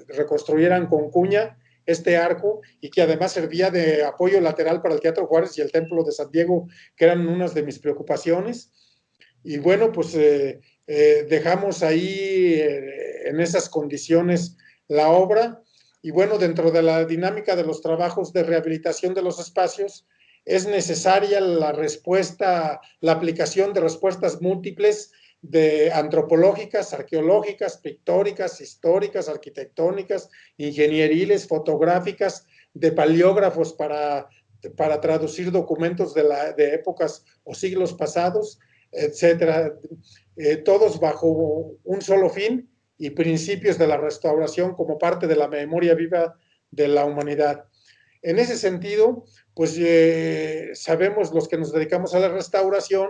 reconstruyeran con cuña este arco y que además servía de apoyo lateral para el Teatro Juárez y el Templo de San Diego, que eran unas de mis preocupaciones. Y bueno, pues dejamos ahí en esas condiciones la obra. Y bueno, dentro de la dinámica de los trabajos de rehabilitación de los espacios, es necesaria la respuesta, la aplicación de respuestas múltiples de antropológicas, arqueológicas, pictóricas, históricas, arquitectónicas, ingenieriles, fotográficas, de paleógrafos para traducir documentos de épocas o siglos pasados, etcétera, todos bajo un solo fin y principios de la restauración como parte de la memoria viva de la humanidad. En ese sentido, pues sabemos los que nos dedicamos a la restauración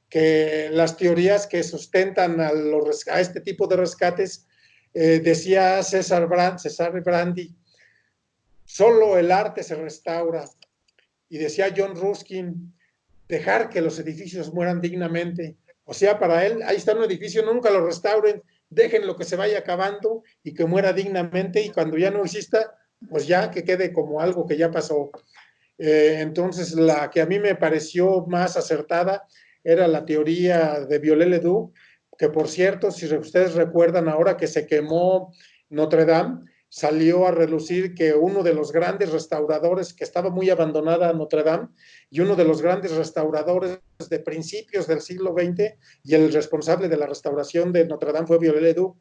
que las teorías que sustentan a este tipo de rescates, decía César Brandi, solo el arte se restaura. Y decía John Ruskin, dejar que los edificios mueran dignamente, O sea, para él, ahí está un edificio, nunca lo restauren, dejen lo que se vaya acabando y que muera dignamente, y cuando ya no exista, pues ya que quede como algo que ya pasó. Entonces, la que a mí me pareció más acertada era la teoría de Viollet-le-Duc, que por cierto, si ustedes recuerdan, ahora que se quemó Notre Dame, salió a relucir que uno de los grandes restauradores, que estaba muy abandonada Notre Dame, y uno de los grandes restauradores de principios del siglo XX, y el responsable de la restauración de Notre Dame fue Viollet-le-Duc,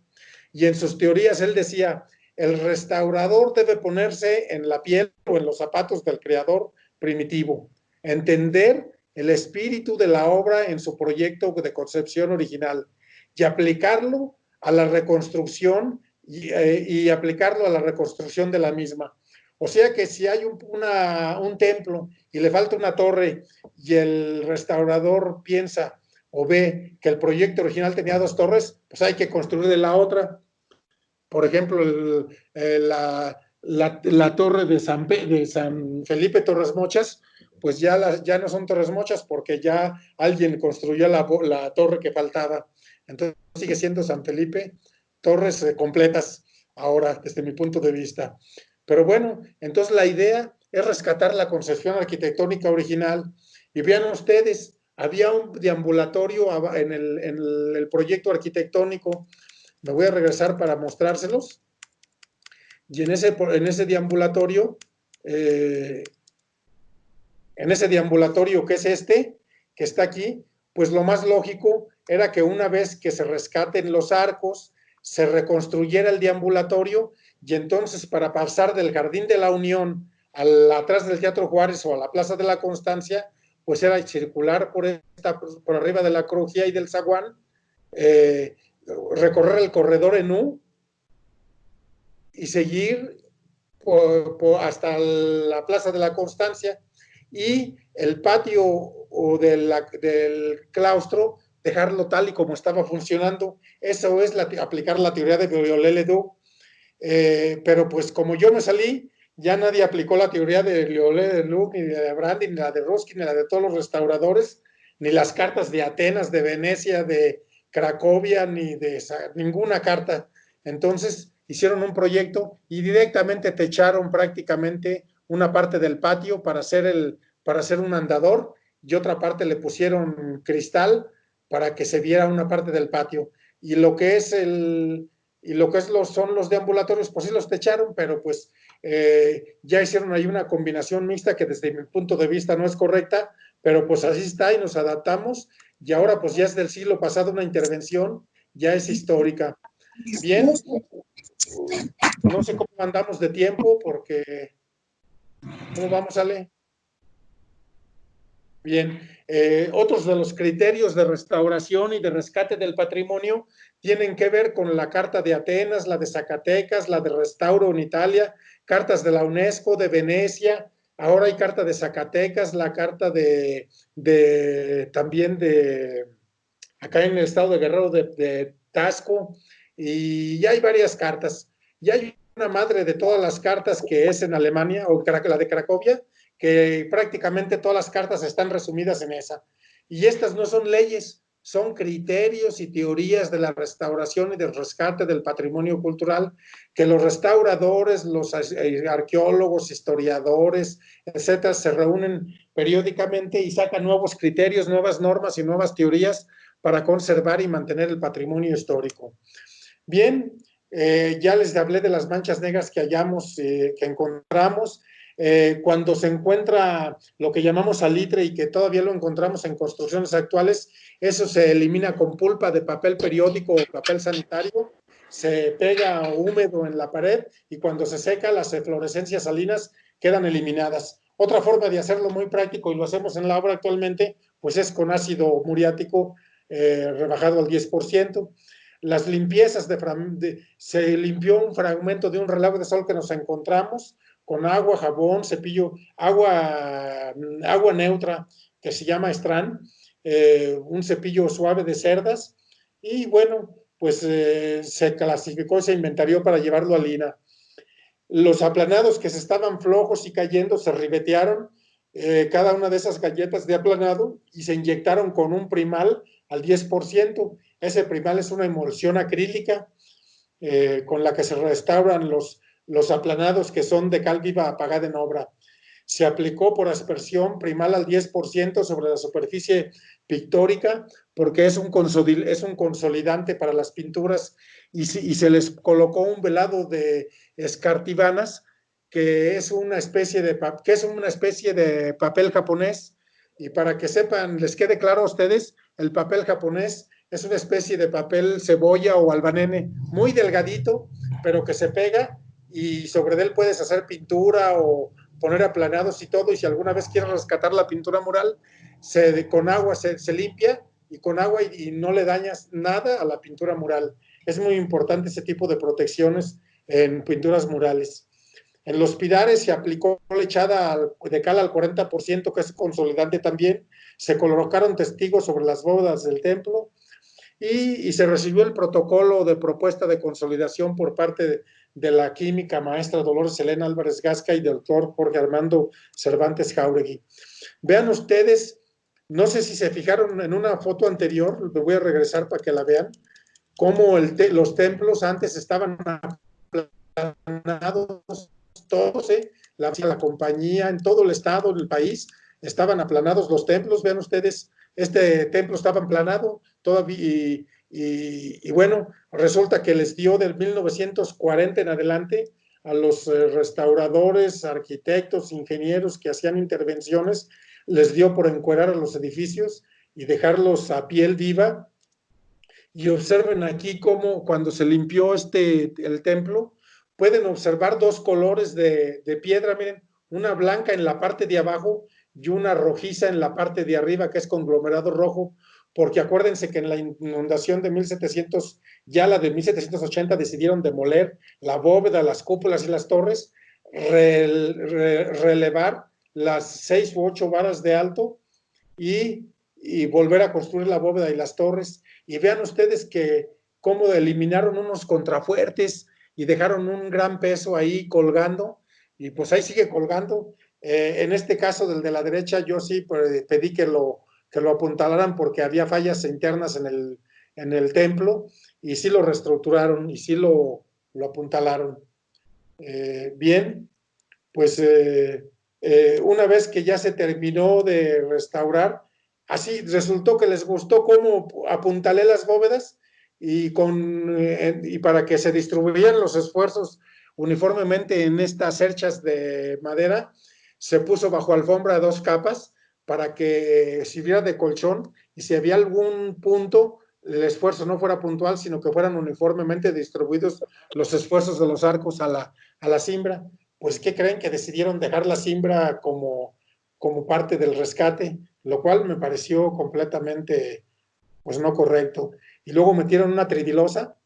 y en sus teorías él decía: el restaurador debe ponerse en la piel o en los zapatos del creador primitivo, entender el espíritu de la obra en su proyecto de concepción original y aplicarlo a la reconstrucción y aplicarlo a la reconstrucción de la misma. O sea que si hay un templo y le falta una torre y el restaurador piensa o ve que el proyecto original tenía 2 torres, pues hay que construirle la otra. Por ejemplo, la torre de San Felipe Torres Mochas, pues ya no son Torres Mochas porque ya alguien construyó la torre que faltaba. Entonces sigue siendo San Felipe, torres completas ahora, desde mi punto de vista. Pero bueno, entonces la idea es rescatar la concepción arquitectónica original. Y vean ustedes, había un deambulatorio en el proyecto arquitectónico. Me voy a regresar para mostrárselos. Y en ese deambulatorio, que es que está aquí, pues lo más lógico era que una vez que se rescaten los arcos, se reconstruyera el deambulatorio, y entonces para pasar del Jardín de la Unión atrás del Teatro Juárez o a la Plaza de la Constancia, pues era circular por arriba de la Crujía y del Zaguán, recorrer el corredor en U y seguir hasta la Plaza de la Constancia, y el patio del claustro dejarlo tal y como estaba funcionando. Eso es aplicar la teoría de Viollet-le-Duc. Pero pues como yo me salí, ya nadie aplicó la teoría de Viollet-le-Duc, ni de Brandi, ni la de Ruskin, ni la de todos los restauradores, ni las cartas de Atenas, de Venecia, de Cracovia, ni de ninguna carta. Entonces hicieron un proyecto y directamente techaron prácticamente una parte del patio para hacer un andador, y otra parte le pusieron cristal para que se viera una parte del patio. Y lo que son los deambulatorios, pues sí los techaron, pero pues ya hicieron ahí una combinación mixta que desde mi punto de vista no es correcta, pero pues así está y nos adaptamos, y ahora pues ya es del siglo pasado una intervención, ya es histórica. Bien, no sé cómo andamos de tiempo, porque ¿cómo vamos, Ale? Bien, otros de los criterios de restauración y de rescate del patrimonio tienen que ver con la Carta de Atenas, la de Zacatecas, la de Restauro en Italia, cartas de la UNESCO, de Venecia, ahora hay carta de Zacatecas, la carta también de acá en el estado de Guerrero de Tasco, y ya hay varias cartas. Y hay una madre de todas las cartas que es en Alemania, o la de Cracovia, que prácticamente todas las cartas están resumidas en esa. Y estas no son leyes, son criterios y teorías de la restauración y del rescate del patrimonio cultural, que los restauradores, los arqueólogos, historiadores, etcétera, se reúnen periódicamente y sacan nuevos criterios, nuevas normas y nuevas teorías para conservar y mantener el patrimonio histórico. Bien, ya les hablé de las manchas negras que encontramos. Cuando se encuentra lo que llamamos salitre y que todavía lo encontramos en construcciones actuales, eso se elimina con pulpa de papel periódico o papel sanitario, se pega húmedo en la pared, y cuando se seca, las eflorescencias salinas quedan eliminadas. Otra forma de hacerlo muy práctico, y lo hacemos en la obra actualmente, pues es con ácido muriático rebajado al 10%. Las limpiezas se limpió un fragmento de un relavo de sol que nos encontramos con agua, jabón, cepillo, agua neutra que se llama Estran, un cepillo suave de cerdas, y bueno, pues se clasificó y se inventarió para llevarlo a Lina. Los aplanados que se estaban flojos y cayendo se ribetearon, cada una de esas galletas de aplanado y se inyectaron con un primal al 10%. Ese primal es una emulsión acrílica con la que se restauran los aplanados que son de cal viva apagada en obra. Se aplicó por aspersión primal al 10% sobre la superficie pictórica porque es un consolidante para las pinturas y se les colocó un velado de escartibanas que es una especie de papel japonés. Y para que sepan, les quede claro a ustedes, el papel japonés es una especie de papel cebolla o albanene, muy delgadito, pero que se pega y sobre él puedes hacer pintura o poner aplanados y todo, y si alguna vez quieres rescatar la pintura mural, con agua se limpia y con agua y no le dañas nada a la pintura mural. Es muy importante ese tipo de protecciones en pinturas murales. En los pilares se aplicó lechada de cal al 40%, que es consolidante también. Se colocaron testigos sobre las bóvedas del templo y se recibió el protocolo de propuesta de consolidación por parte de la química maestra Dolores Elena Álvarez Gasca y del doctor Jorge Armando Cervantes Jáuregui. Vean ustedes, no sé si se fijaron en una foto anterior, me voy a regresar para que la vean, cómo los templos antes estaban aplanados todos, la compañía, en todo el estado, en el país, estaban aplanados los templos. Vean ustedes, este templo estaba aplanado todavía y bueno, resulta que les dio del 1940 en adelante a los restauradores, arquitectos, ingenieros que hacían intervenciones, les dio por encuerar a los edificios y dejarlos a piel viva. Y observen aquí cómo cuando se limpió el templo, pueden observar dos colores de piedra, miren, una blanca en la parte de abajo y una rojiza en la parte de arriba, que es conglomerado rojo, porque acuérdense que en la inundación de 1700, ya la de 1780, decidieron demoler la bóveda, las cúpulas y las torres, relevar las 6 u 8 varas de alto y volver a construir la bóveda y las torres. Y vean ustedes que cómo eliminaron unos contrafuertes y dejaron un gran peso ahí colgando, y pues ahí sigue colgando. En este caso del de la derecha, yo sí pedí que lo apuntalaran porque había fallas internas en el templo, y sí lo reestructuraron y sí lo apuntalaron. Bien, pues una vez que ya se terminó de restaurar, así resultó que les gustó cómo apuntalé las bóvedas y para que se distribuyeran los esfuerzos uniformemente en estas cerchas de madera, se puso bajo alfombra 2 capas para que sirviera de colchón y si había algún punto, el esfuerzo no fuera puntual, sino que fueran uniformemente distribuidos los esfuerzos de los arcos a la cimbra. Pues, ¿qué creen? Que decidieron dejar la cimbra como parte del rescate, lo cual me pareció completamente, pues, no correcto. Y luego metieron una tridilosa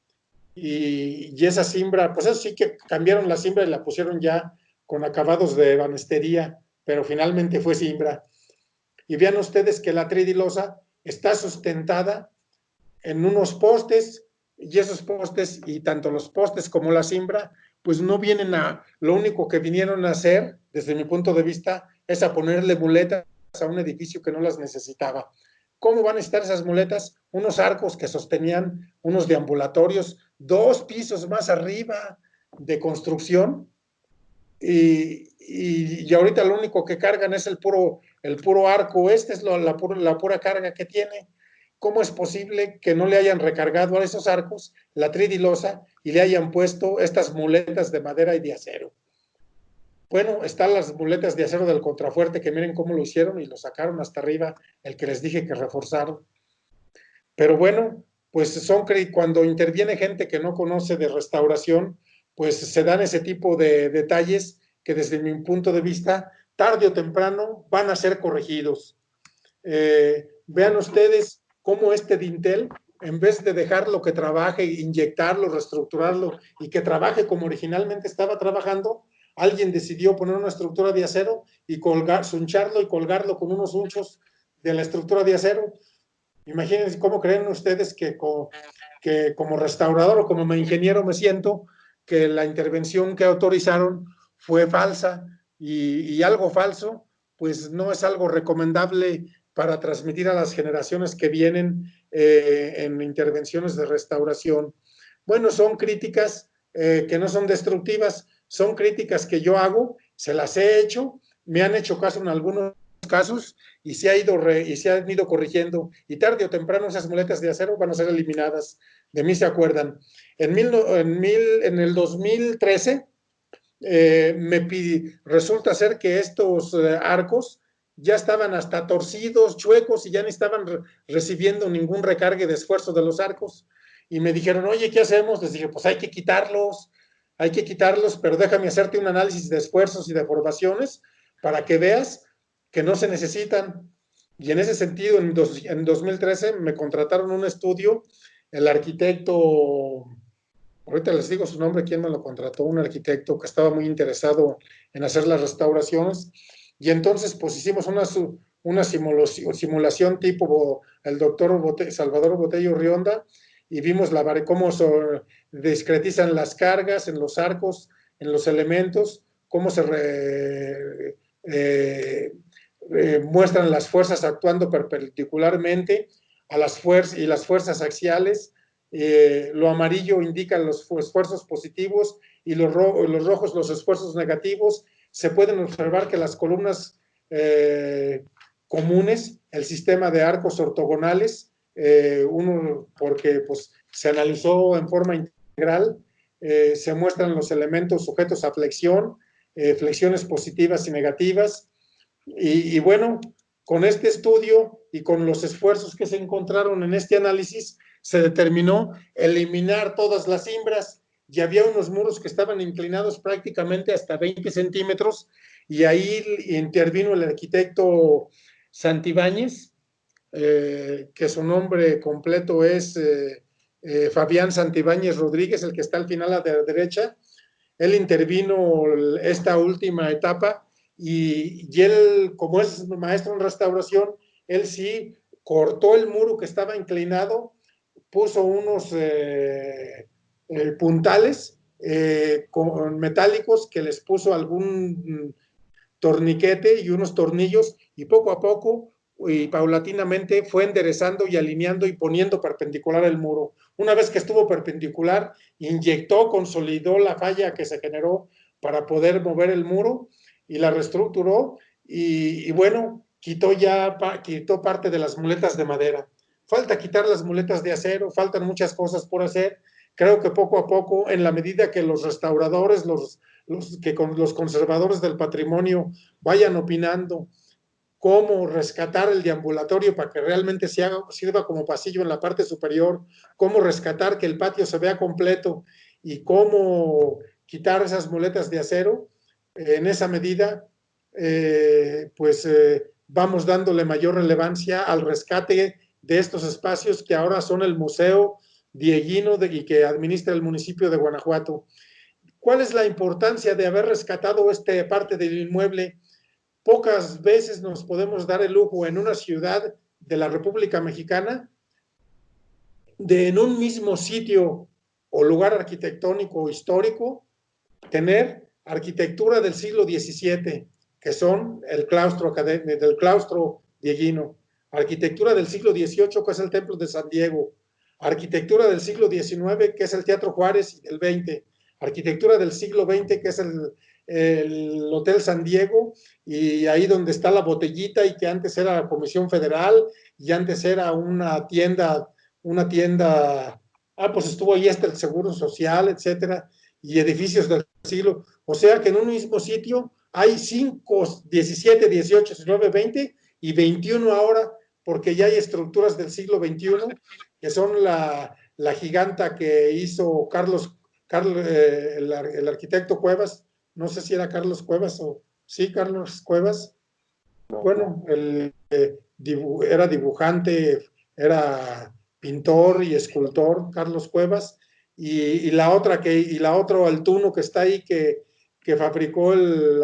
y esa cimbra, pues eso sí que cambiaron la cimbra y la pusieron ya con acabados de ebanistería, pero finalmente fue cimbra. Y vean ustedes que la tridilosa está sustentada en unos postes, y esos postes, y tanto los postes como la cimbra, pues no vienen lo único que vinieron a hacer, desde mi punto de vista, es a ponerle muletas a un edificio que no las necesitaba. ¿Cómo van a estar esas muletas? Unos arcos que sostenían unos deambulatorios 2 pisos más arriba de construcción, y ahorita lo único que cargan es el puro arco, es la pura carga que tiene. ¿Cómo es posible que no le hayan recargado a esos arcos la tridilosa y le hayan puesto estas muletas de madera y de acero? Bueno, están las muletas de acero del contrafuerte, que miren cómo lo hicieron y lo sacaron hasta arriba, el que les dije que reforzaron. Pero bueno, pues cuando interviene gente que no conoce de restauración, pues se dan ese tipo de detalles que desde mi punto de vista, tarde o temprano, van a ser corregidos. Vean ustedes cómo este dintel, en vez de dejarlo que trabaje, inyectarlo, reestructurarlo y que trabaje como originalmente estaba trabajando, alguien decidió poner una estructura de acero y suncharlo y colgarlo con unos hunchos de la estructura de acero. Imagínense cómo creen ustedes que como restaurador o como ingeniero me siento que la intervención que autorizaron fue falsa y algo falso, pues no es algo recomendable para transmitir a las generaciones que vienen en intervenciones de restauración. Bueno, son críticas que no son destructivas, son críticas que yo hago, se las he hecho, me han hecho caso en algunos casos y se han ido corrigiendo, y tarde o temprano esas muletas de acero van a ser eliminadas. De mí se acuerdan. En el 2013 resulta ser que estos arcos ya estaban hasta torcidos, chuecos, y ya no estaban recibiendo ningún recargue de esfuerzo de los arcos. Y me dijeron, oye, ¿qué hacemos? Les dije, pues hay que quitarlos, pero déjame hacerte un análisis de esfuerzos y deformaciones para que veas que no se necesitan. Y en ese sentido, en 2013 me contrataron un estudio, el arquitecto, ahorita les digo su nombre, quién me lo contrató, un arquitecto que estaba muy interesado en hacer las restauraciones, y entonces pues hicimos una simulación tipo el doctor Salvador Botello Rionda, y vimos cómo discretizan las cargas en los arcos, en los elementos, cómo se muestran las fuerzas actuando perpendicularmente a las fuerzas y las fuerzas axiales. Lo amarillo indica los esfuerzos positivos y los rojos los esfuerzos negativos. Se pueden observar que las columnas comunes, el sistema de arcos ortogonales, porque pues, se analizó en forma integral, se muestran los elementos sujetos a flexión, flexiones positivas y negativas, y bueno, con este estudio y con los esfuerzos que se encontraron en este análisis, se determinó eliminar todas las cimbras, y había unos muros que estaban inclinados prácticamente hasta 20 centímetros, y ahí intervino el arquitecto Santibáñez, que su nombre completo es Fabián Santibáñez Rodríguez, el que está al final a la derecha. Él intervino esta última etapa, y él, como es maestro en restauración, él sí cortó el muro que estaba inclinado, puso unos puntales metálicos, que les puso algún torniquete y unos tornillos, y poco a poco y paulatinamente fue enderezando y alineando y poniendo perpendicular el muro. Una vez que estuvo perpendicular, inyectó, consolidó la falla que se generó para poder mover el muro, y la reestructuró, y bueno, quitó parte de las muletas de madera. Falta quitar las muletas de acero, faltan muchas cosas por hacer. Creo que poco a poco, en la medida que los restauradores, los conservadores del patrimonio vayan opinando cómo rescatar el deambulatorio para que realmente sirva como pasillo en la parte superior, cómo rescatar que el patio se vea completo, y cómo quitar esas muletas de acero, en esa medida, vamos dándole mayor relevancia al rescate de estos espacios que ahora son el Museo Dieguino y que administra el municipio de Guanajuato. ¿Cuál es la importancia de haber rescatado esta parte del inmueble? Pocas veces nos podemos dar el lujo en una ciudad de la República Mexicana de, en un mismo sitio o lugar arquitectónico o histórico, tener arquitectura del siglo XVII, que son el claustro dieguino, arquitectura del siglo XVIII, que es el Templo de San Diego, arquitectura del siglo XIX, que es el Teatro Juárez, y del XX, arquitectura del siglo XX, que es el Hotel San Diego, y ahí donde está la Botellita, y que antes era la Comisión Federal, y antes era una tienda, pues estuvo ahí hasta el Seguro Social, etcétera, y edificios del siglo. O sea que en un mismo sitio hay 5, 17, 18, 19, 20 y 21 ahora, porque ya hay estructuras del siglo XXI, que son la giganta que hizo el arquitecto Cuevas. No sé si era Carlos Cuevas o sí, Carlos Cuevas. Bueno, era dibujante, era pintor y escultor, Carlos Cuevas, y la otra Altuno que está ahí, que fabricó el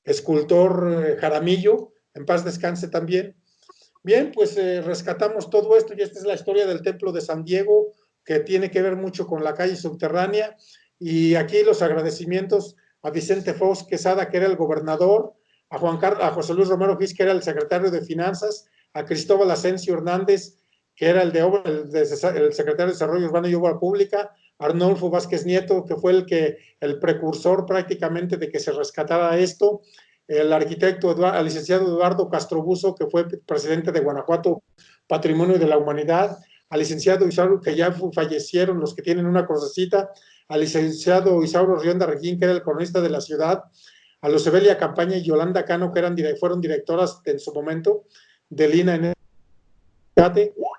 escultor Jaramillo, en paz descanse también. Bien, pues rescatamos todo esto, y esta es la historia del Templo de San Diego, que tiene que ver mucho con la calle subterránea, y aquí los agradecimientos a Vicente Fox Quesada, que era el gobernador, a José Luis Romero Gis, que era el secretario de Finanzas, a Cristóbal Asensio Hernández, que era el secretario de Desarrollo Urbano y Obra Pública, Arnolfo Vázquez Nieto, que fue el precursor prácticamente de que se rescatara esto, el arquitecto, al licenciado Eduardo Castrobuso, que fue presidente de Guanajuato Patrimonio de la Humanidad, al licenciado Isauro, que ya fallecieron los que tienen una crucecita, al licenciado Isauro Rionda Regín, que era el cronista de la ciudad, a Lucebelia Campaña y Yolanda Cano, que fueron directoras en su momento del INA en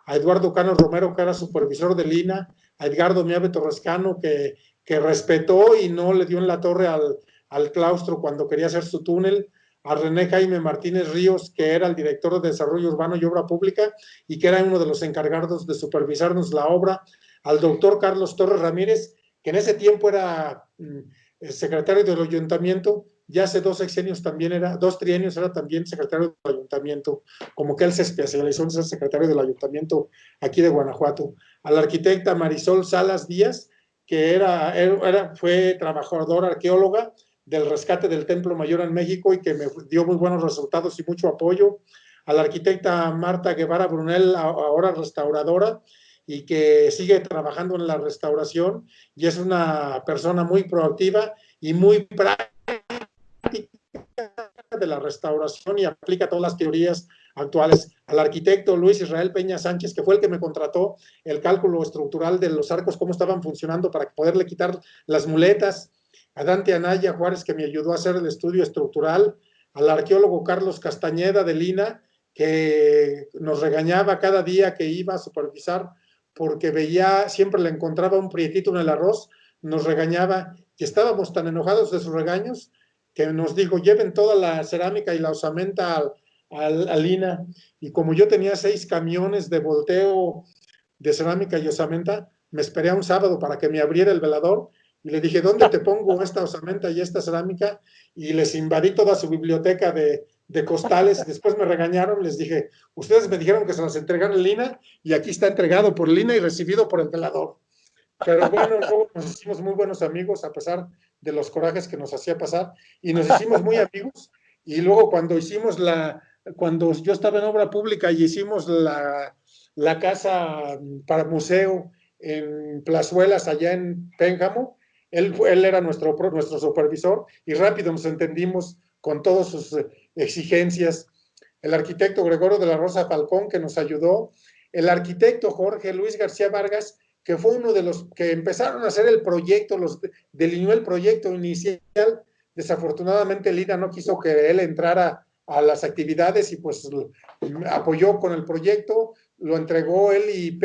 a Eduardo Cano Romero, que era supervisor del INA, a Edgardo Miave Torrescano, que respetó y no le dio en la torre al claustro cuando quería hacer su túnel, a René Jaime Martínez Ríos, que era el director de Desarrollo Urbano y Obra Pública y que era uno de los encargados de supervisarnos la obra, al doctor Carlos Torres Ramírez, que en ese tiempo era secretario del ayuntamiento, ya hace 2 trienios era también secretario del ayuntamiento, como que él se especializó en ser secretario del ayuntamiento aquí de Guanajuato, a la arquitecta Marisol Salas Díaz, que fue trabajadora arqueóloga del rescate del Templo Mayor en México y que me dio muy buenos resultados y mucho apoyo, a la arquitecta Marta Guevara Brunel, ahora restauradora, y que sigue trabajando en la restauración y es una persona muy proactiva y muy práctica de la restauración y aplica todas las teorías actuales, al arquitecto Luis Israel Peña Sánchez, que fue el que me contrató el cálculo estructural de los arcos, cómo estaban funcionando para poderle quitar las muletas, a Dante Anaya Juárez, que me ayudó a hacer el estudio estructural, al arqueólogo Carlos Castañeda de Lina, que nos regañaba cada día que iba a supervisar, porque siempre le encontraba un prietito en el arroz, nos regañaba, y estábamos tan enojados de sus regaños, que nos dijo, lleven toda la cerámica y la osamenta al Lina, y como yo tenía 6 camiones de volteo de cerámica y osamenta, me esperé a un sábado para que me abriera el velador, y le dije, ¿dónde te pongo esta osamenta y esta cerámica? Y les invadí toda su biblioteca de costales, y después me regañaron, les dije, ustedes me dijeron que se las entregaron en Lina, y aquí está entregado por Lina y recibido por el velador. Pero bueno, luego nos hicimos muy buenos amigos, a pesar de los corajes que nos hacía pasar, y nos hicimos muy amigos, y luego cuando yo estaba en obra pública y hicimos la casa para museo en Plazuelas, allá en Pénjamo, él era nuestro supervisor, y rápido nos entendimos con todas sus exigencias. El arquitecto Gregorio de la Rosa Falcón, que nos ayudó, el arquitecto Jorge Luis García Vargas, que fue uno de los que empezaron a hacer el proyecto, delineó el proyecto inicial. Desafortunadamente Lina no quiso que él entrara a las actividades y pues apoyó con el proyecto, lo entregó él y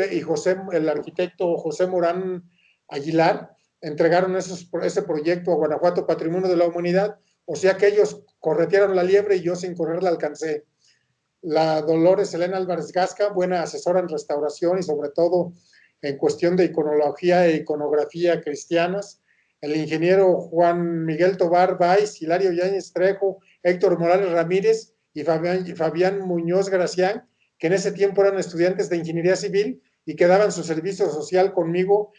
el arquitecto José Morán Aguilar, entregaron ese proyecto a Guanajuato Patrimonio de la Humanidad, o sea que ellos corretearon la liebre y yo sin correr la alcancé. La Dolores Elena Álvarez Gasca, buena asesora en restauración y sobre todo en cuestión de iconología e iconografía cristianas, el ingeniero Juan Miguel Tobar Valls, Hilario Yáñez Trejo, Héctor Morales Ramírez y Fabián Muñoz Gracián, que en ese tiempo eran estudiantes de ingeniería civil y que daban su servicio social conmigo,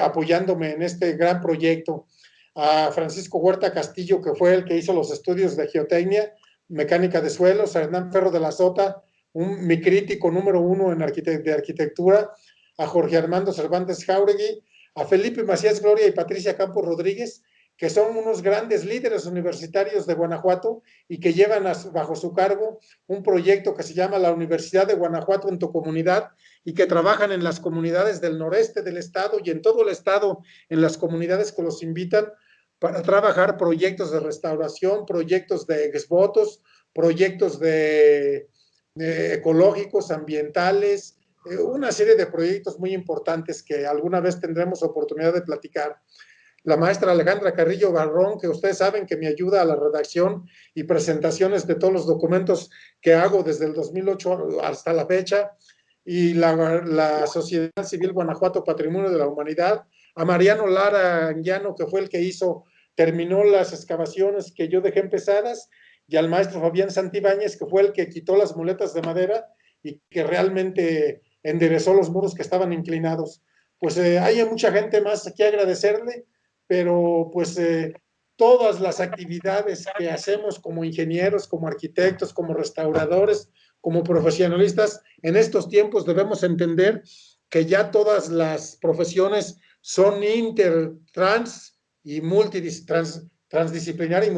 apoyándome en este gran proyecto. A Francisco Huerta Castillo, que fue el que hizo los estudios de geotecnia, mecánica de suelos, a Hernán Ferro de la Sota, mi crítico número 1 de arquitectura, a Jorge Armando Cervantes Jauregui, a Felipe Macías Gloria y Patricia Campos Rodríguez, que son unos grandes líderes universitarios de Guanajuato y que llevan bajo su cargo un proyecto que se llama la Universidad de Guanajuato en tu comunidad y que trabajan en las comunidades del noreste del estado y en todo el estado, en las comunidades que los invitan para trabajar proyectos de restauración, proyectos de exvotos, proyectos ecológicos, ambientales, una serie de proyectos muy importantes que alguna vez tendremos oportunidad de platicar. La maestra Alejandra Carrillo Barrón, que ustedes saben que me ayuda a la redacción y presentaciones de todos los documentos que hago desde el 2008 hasta la fecha, y la Sociedad Civil Guanajuato Patrimonio de la Humanidad, a Mariano Lara Anguiano, que fue el que terminó las excavaciones que yo dejé empezadas, y al maestro Fabián Santibáñez, que fue el que quitó las muletas de madera y que realmente enderezó los muros que estaban inclinados. Pues hay mucha gente más que agradecerle, pero pues todas las actividades que hacemos como ingenieros, como arquitectos, como restauradores, como profesionalistas, en estos tiempos debemos entender que ya todas las profesiones son trans y transdisciplinar y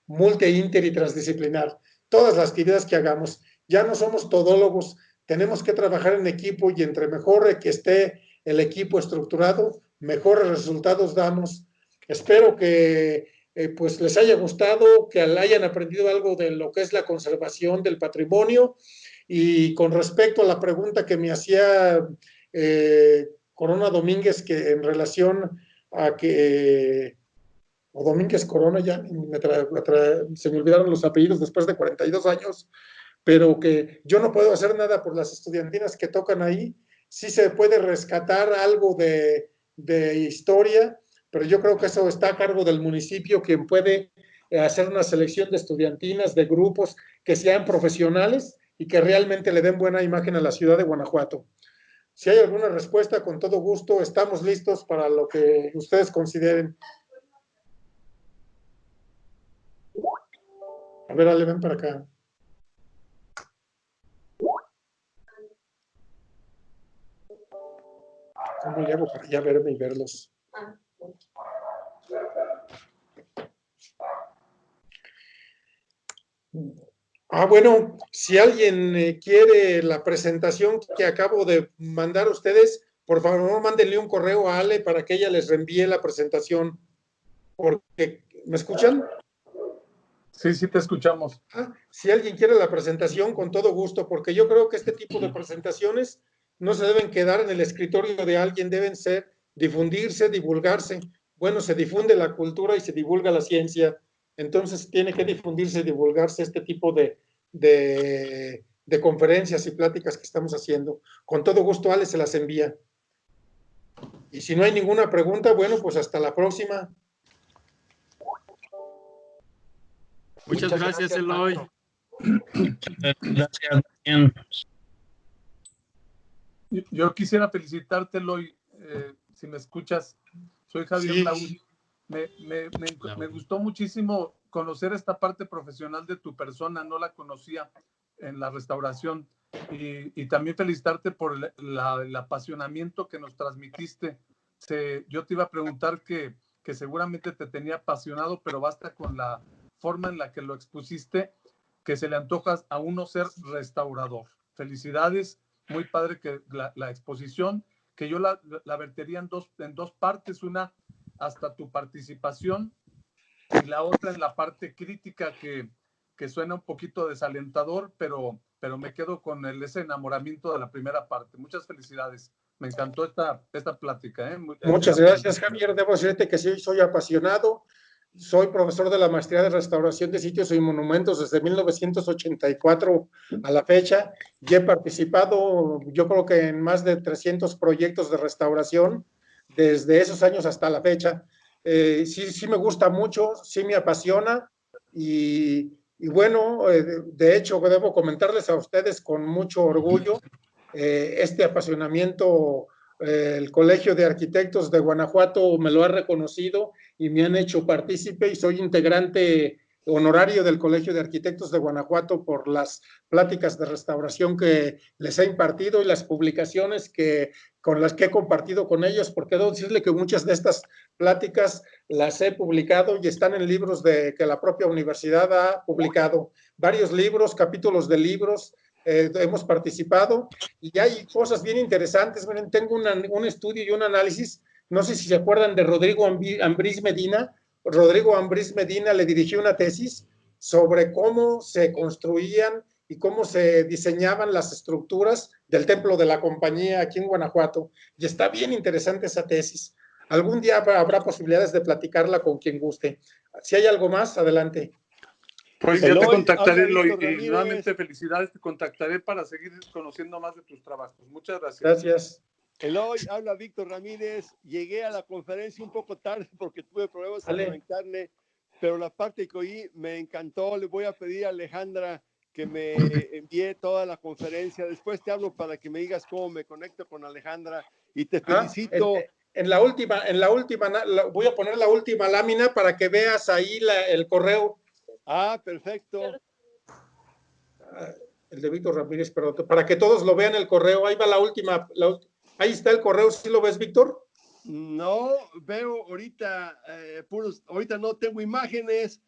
multi-inter y transdisciplinar. Todas las actividades que hagamos, ya no somos todólogos, tenemos que trabajar en equipo y entre mejor que esté el equipo estructurado, mejores resultados damos. Espero que pues les haya gustado, que hayan aprendido algo de lo que es la conservación del patrimonio. Y con respecto a la pregunta que me hacía Corona Domínguez, que en relación a que, o Domínguez Corona, ya se me olvidaron los apellidos después de 42 años, pero que yo no puedo hacer nada por las estudiantinas que tocan ahí. Sí se puede rescatar algo de historia, pero yo creo que eso está a cargo del municipio, quien puede hacer una selección de estudiantinas, de grupos que sean profesionales y que realmente le den buena imagen a la ciudad de Guanajuato. Si hay alguna respuesta, con todo gusto, estamos listos para lo que ustedes consideren. A ver, Ale, ven para acá. ¿Cómo le hago para ya verme y verlos? Bueno, si alguien quiere la presentación que acabo de mandar a ustedes, por favor, mándenle un correo a Ale para que ella les reenvíe la presentación. Porque, ¿me escuchan? Sí, sí te escuchamos. Si alguien quiere la presentación, con todo gusto, porque yo creo que este tipo de presentaciones no se deben quedar en el escritorio de alguien, deben ser difundirse, divulgarse. Bueno, se difunde la cultura y se divulga la ciencia, entonces tiene que difundirse y divulgarse este tipo de conferencias y pláticas que estamos haciendo. Con todo gusto, Ale se las envía. Y si no hay ninguna pregunta, bueno, pues hasta la próxima. Muchas gracias, Eloy. Gracias. Bien. Yo quisiera felicitarte, Eloy, si me escuchas. Soy Javier Sí. Laúd. Me gustó muchísimo conocer esta parte profesional de tu persona, no la conocía en la restauración. Y también felicitarte por el apasionamiento que nos transmitiste. Yo te iba a preguntar que seguramente te tenía apasionado, pero basta con la forma en la que lo expusiste, que se le antoja a uno ser restaurador. Felicidades, muy padre que la exposición, que yo la vertería en dos partes, una hasta tu participación y la otra en la parte crítica que suena un poquito desalentador, pero me quedo con ese enamoramiento de la primera parte. Muchas felicidades. Me encantó esta plática. Muchas gracias, Javier. Debo decirte que sí, soy apasionado. Soy profesor de la maestría de restauración de sitios y monumentos desde 1984 a la fecha y he participado, yo creo que en más de 300 proyectos de restauración desde esos años hasta la fecha. Sí me gusta mucho, sí me apasiona y bueno, de hecho debo comentarles a ustedes con mucho orgullo este apasionamiento. El Colegio de Arquitectos de Guanajuato me lo ha reconocido y me han hecho partícipe y soy integrante honorario del Colegio de Arquitectos de Guanajuato por las pláticas de restauración que les he impartido y las publicaciones con las que he compartido con ellos, porque debo decirle que muchas de estas pláticas las he publicado y están en libros que la propia universidad ha publicado. Varios libros, capítulos de libros, hemos participado y hay cosas bien interesantes. Miren, tengo un estudio y un análisis. No sé si se acuerdan de Rodrigo Ambrís Medina. Rodrigo Ambrís Medina le dirigió una tesis sobre cómo se construían y cómo se diseñaban las estructuras del Templo de la Compañía aquí en Guanajuato. Y está bien interesante esa tesis. Algún día habrá posibilidades de platicarla con quien guste. Si hay algo más, adelante. Pues Eloy, ya te contactaré, habla Eloy, Víctor y Ramírez. nuevamente felicidades, te contactaré para seguir conociendo más de tus trabajos. Muchas gracias. Gracias. Eloy, habla Víctor Ramírez. Llegué a la conferencia un poco tarde porque tuve problemas para conectarme, pero la parte que oí me encantó. Le voy a pedir a Alejandra que me envíe toda la conferencia. Después te hablo para que me digas cómo me conecto con Alejandra y te felicito. voy a poner la última lámina para que veas ahí el correo. Ah, perfecto. El de Víctor Ramírez, pero para que todos lo vean el correo. Ahí va la última. Ahí está el correo. ¿Sí lo ves, Víctor? No, veo ahorita ahorita no tengo imágenes,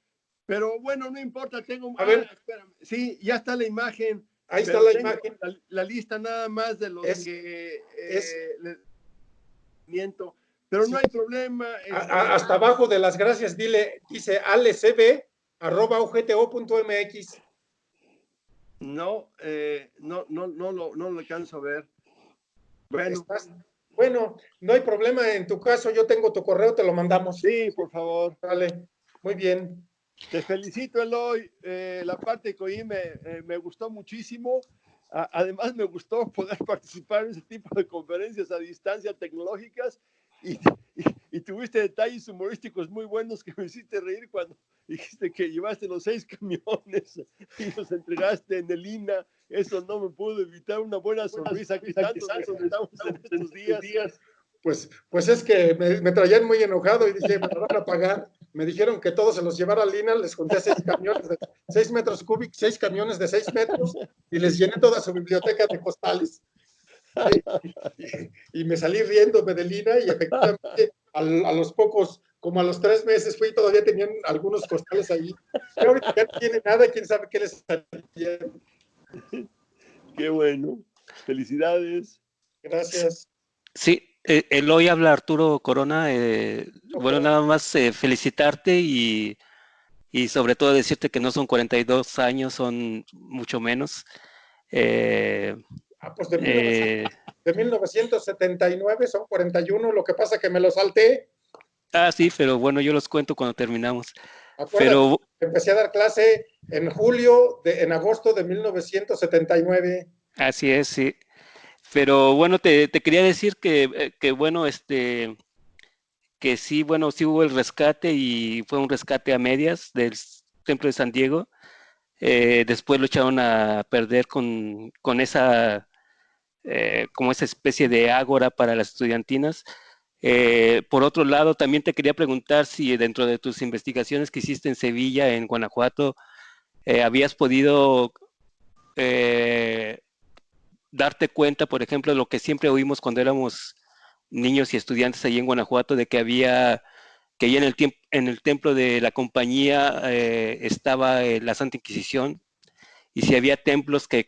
pero bueno, no importa, tengo. A ver. Espérame. Sí, ya está la imagen. Ahí está la imagen. La lista nada más de los que miento, pero sí. No hay problema. Hasta abajo de las gracias, dice alecb@ugto.mx. No lo alcanzo a ver. Bueno. Bueno, no hay problema. En tu caso, yo tengo tu correo, te lo mandamos. Sí, por favor. Vale, muy bien. Te felicito, Eloy. La parte que oí me gustó muchísimo. Además, me gustó poder participar en ese tipo de conferencias a distancia tecnológicas y tuviste detalles humorísticos muy buenos que me hiciste reír cuando dijiste que llevaste los 6 camiones y los entregaste en el INA. Eso no me pudo evitar una buena sonrisa que tanto necesitamos en estos días. Pues es que me traían muy enojado y dije, me lo van a pagar. Me dijeron que todos se los llevara al INA, les conté 6 camiones de 6 metros cúbicos, 6 camiones de 6 metros y les llené toda su biblioteca de costales. Y me salí riéndome del INA y efectivamente a los pocos, como a los 3 meses fui, todavía tenían algunos costales ahí. Pero ahorita ya no tiene nada, quién sabe qué les salía. Qué bueno. Felicidades. Gracias. Sí, Eloy, habla Arturo Corona. Bueno, nada más felicitarte y sobre todo decirte que no son 42 años, son mucho menos. Pues de 1979 son 41, lo que pasa que me lo salté. Sí, pero bueno, yo los cuento cuando terminamos. Acuérdate, empecé a dar clase en agosto de 1979. Así es, sí. Pero bueno, te quería decir que bueno, que sí, bueno, sí hubo el rescate y fue un rescate a medias del Templo de San Diego. Después lo echaron a perder con esa, como esa especie de ágora para las estudiantinas. Por otro lado, también te quería preguntar si dentro de tus investigaciones que hiciste en Sevilla, en Guanajuato, habías podido darte cuenta, por ejemplo, de lo que siempre oímos cuando éramos niños y estudiantes allí en Guanajuato, de que ahí en el templo de la compañía estaba la Santa Inquisición, y si había templos que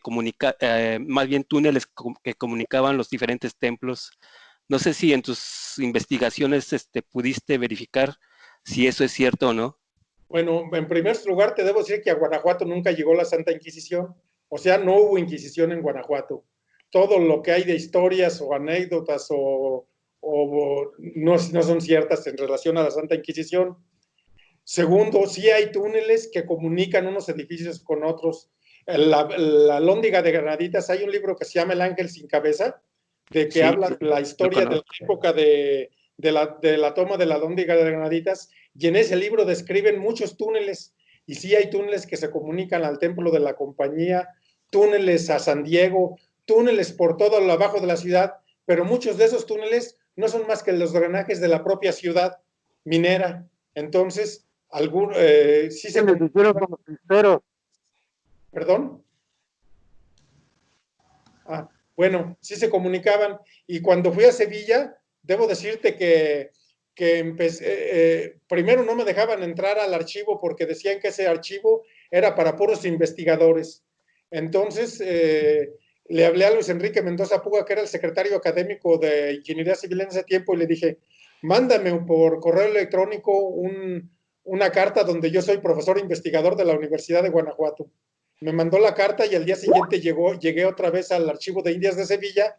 más bien túneles que comunicaban los diferentes templos. No sé si en tus investigaciones pudiste verificar si eso es cierto o no. Bueno, en primer lugar te debo decir que a Guanajuato nunca llegó la Santa Inquisición, o sea, no hubo Inquisición en Guanajuato. Todo lo que hay de historias o anécdotas no son ciertas en relación a la Santa Inquisición. Segundo, sí hay túneles que comunican unos edificios con otros. La Lóndiga de Granaditas, hay un libro que se llama El Ángel sin Cabeza, de que habla de la historia de la época de la toma de la Lóndiga de Granaditas, y en ese libro describen muchos túneles, y sí hay túneles que se comunican al templo de la compañía, túneles a San Diego, túneles por todo lo abajo de la ciudad, pero muchos de esos túneles no son más que los drenajes de la propia ciudad minera. Entonces, sí se comunican. ¿Perdón? Bueno, sí se comunicaban, y cuando fui a Sevilla, debo decirte que primero no me dejaban entrar al archivo porque decían que ese archivo era para puros investigadores. Entonces, le hablé a Luis Enrique Mendoza Puga, que era el secretario académico de Ingeniería Civil en ese tiempo, y le dije, mándame por correo electrónico una carta donde yo soy profesor investigador de la Universidad de Guanajuato. Me mandó la carta y al día siguiente llegué otra vez al archivo de Indias de Sevilla,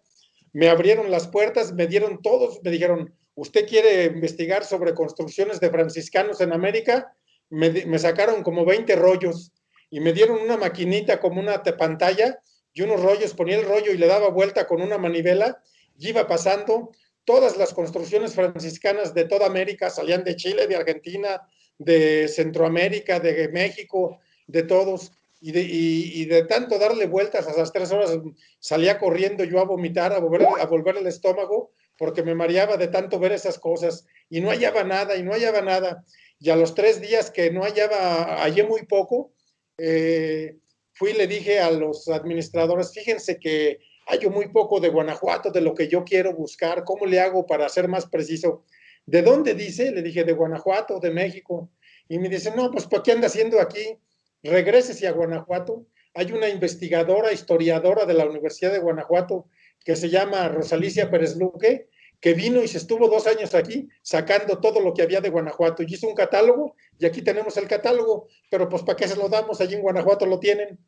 me abrieron las puertas, me dijeron, ¿usted quiere investigar sobre construcciones de franciscanos en América? Me sacaron como 20 rollos y me dieron una maquinita como una pantalla y unos rollos, ponía el rollo y le daba vuelta con una manivela y iba pasando todas las construcciones franciscanas de toda América, salían de Chile, de Argentina, de Centroamérica, de México, de todos. Y de tanto darle vueltas a las 3 horas, salía corriendo yo a vomitar, a volver el estómago, porque me mareaba de tanto ver esas cosas y no hallaba nada y no hallaba nada. Y a los 3 días que no hallé muy poco, fui y le dije a los administradores, fíjense que hallo muy poco de Guanajuato, de lo que yo quiero buscar, ¿cómo le hago para ser más preciso? ¿De dónde dice? Le dije, de Guanajuato, de México. Y me dice, no, pues, ¿qué anda haciendo aquí? Regrésese a Guanajuato. Hay una investigadora, historiadora de la Universidad de Guanajuato que se llama Rosalicia Pérez Luque, que vino y se estuvo 2 años aquí sacando todo lo que había de Guanajuato y hizo un catálogo y aquí tenemos el catálogo, pero pues ¿para qué se lo damos? Allí en Guanajuato lo tienen.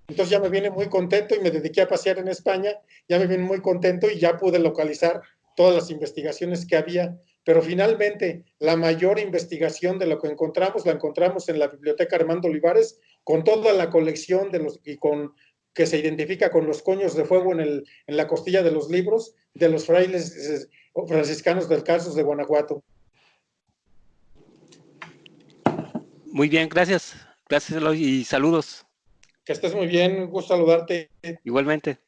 Entonces ya me vine muy contento y me dediqué a pasear en España, ya me vine muy contento y ya pude localizar todas las investigaciones que había, pero finalmente la mayor investigación de lo que encontramos la encontramos en la Biblioteca Armando Olivares, con toda la colección de los y con que se identifica con los coños de fuego en la costilla de los libros de los frailes franciscanos descalzos de Guanajuato. Muy bien, gracias. Gracias, Eloy, y saludos. Que estés muy bien, un gusto saludarte. Igualmente.